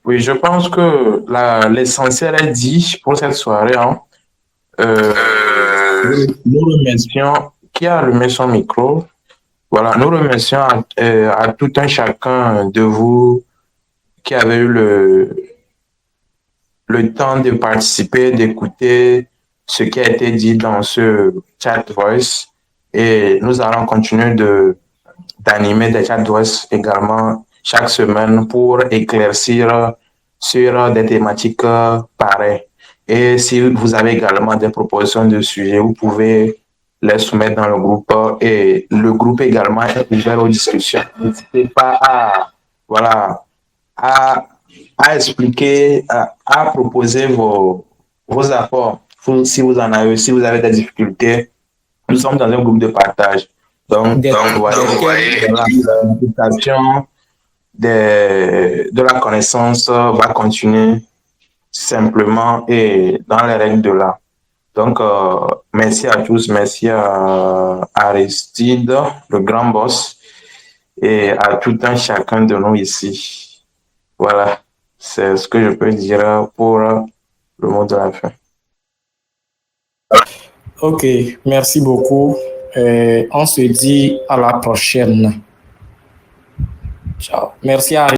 Oui, je pense que l'essentiel est dit pour cette soirée. Hein. Nous remercions qui a allumé son micro. Voilà, nous remercions à tout un chacun de vous qui avez eu le temps de participer, d'écouter ce qui a été dit dans ce chat voice. Et nous allons continuer d'animer des chat voice également chaque semaine pour éclaircir sur des thématiques pareilles. Et si vous avez également des propositions de sujets, vous pouvez les soumettre dans le groupe. Et le groupe également est ouvert aux discussions. N'hésitez pas à expliquer, à proposer vos apports. Si vous en avez, si vous avez des difficultés, nous sommes dans un groupe de partage. Donc voilà, l'application de la connaissance va continuer simplement et dans les règles de l'art. Donc, merci à tous, merci à Aristide, le grand boss, et à tout un chacun de nous ici. Voilà, c'est ce que je peux dire pour le mot de la fin. Ok, merci beaucoup. On se dit à la prochaine. Ciao. Merci à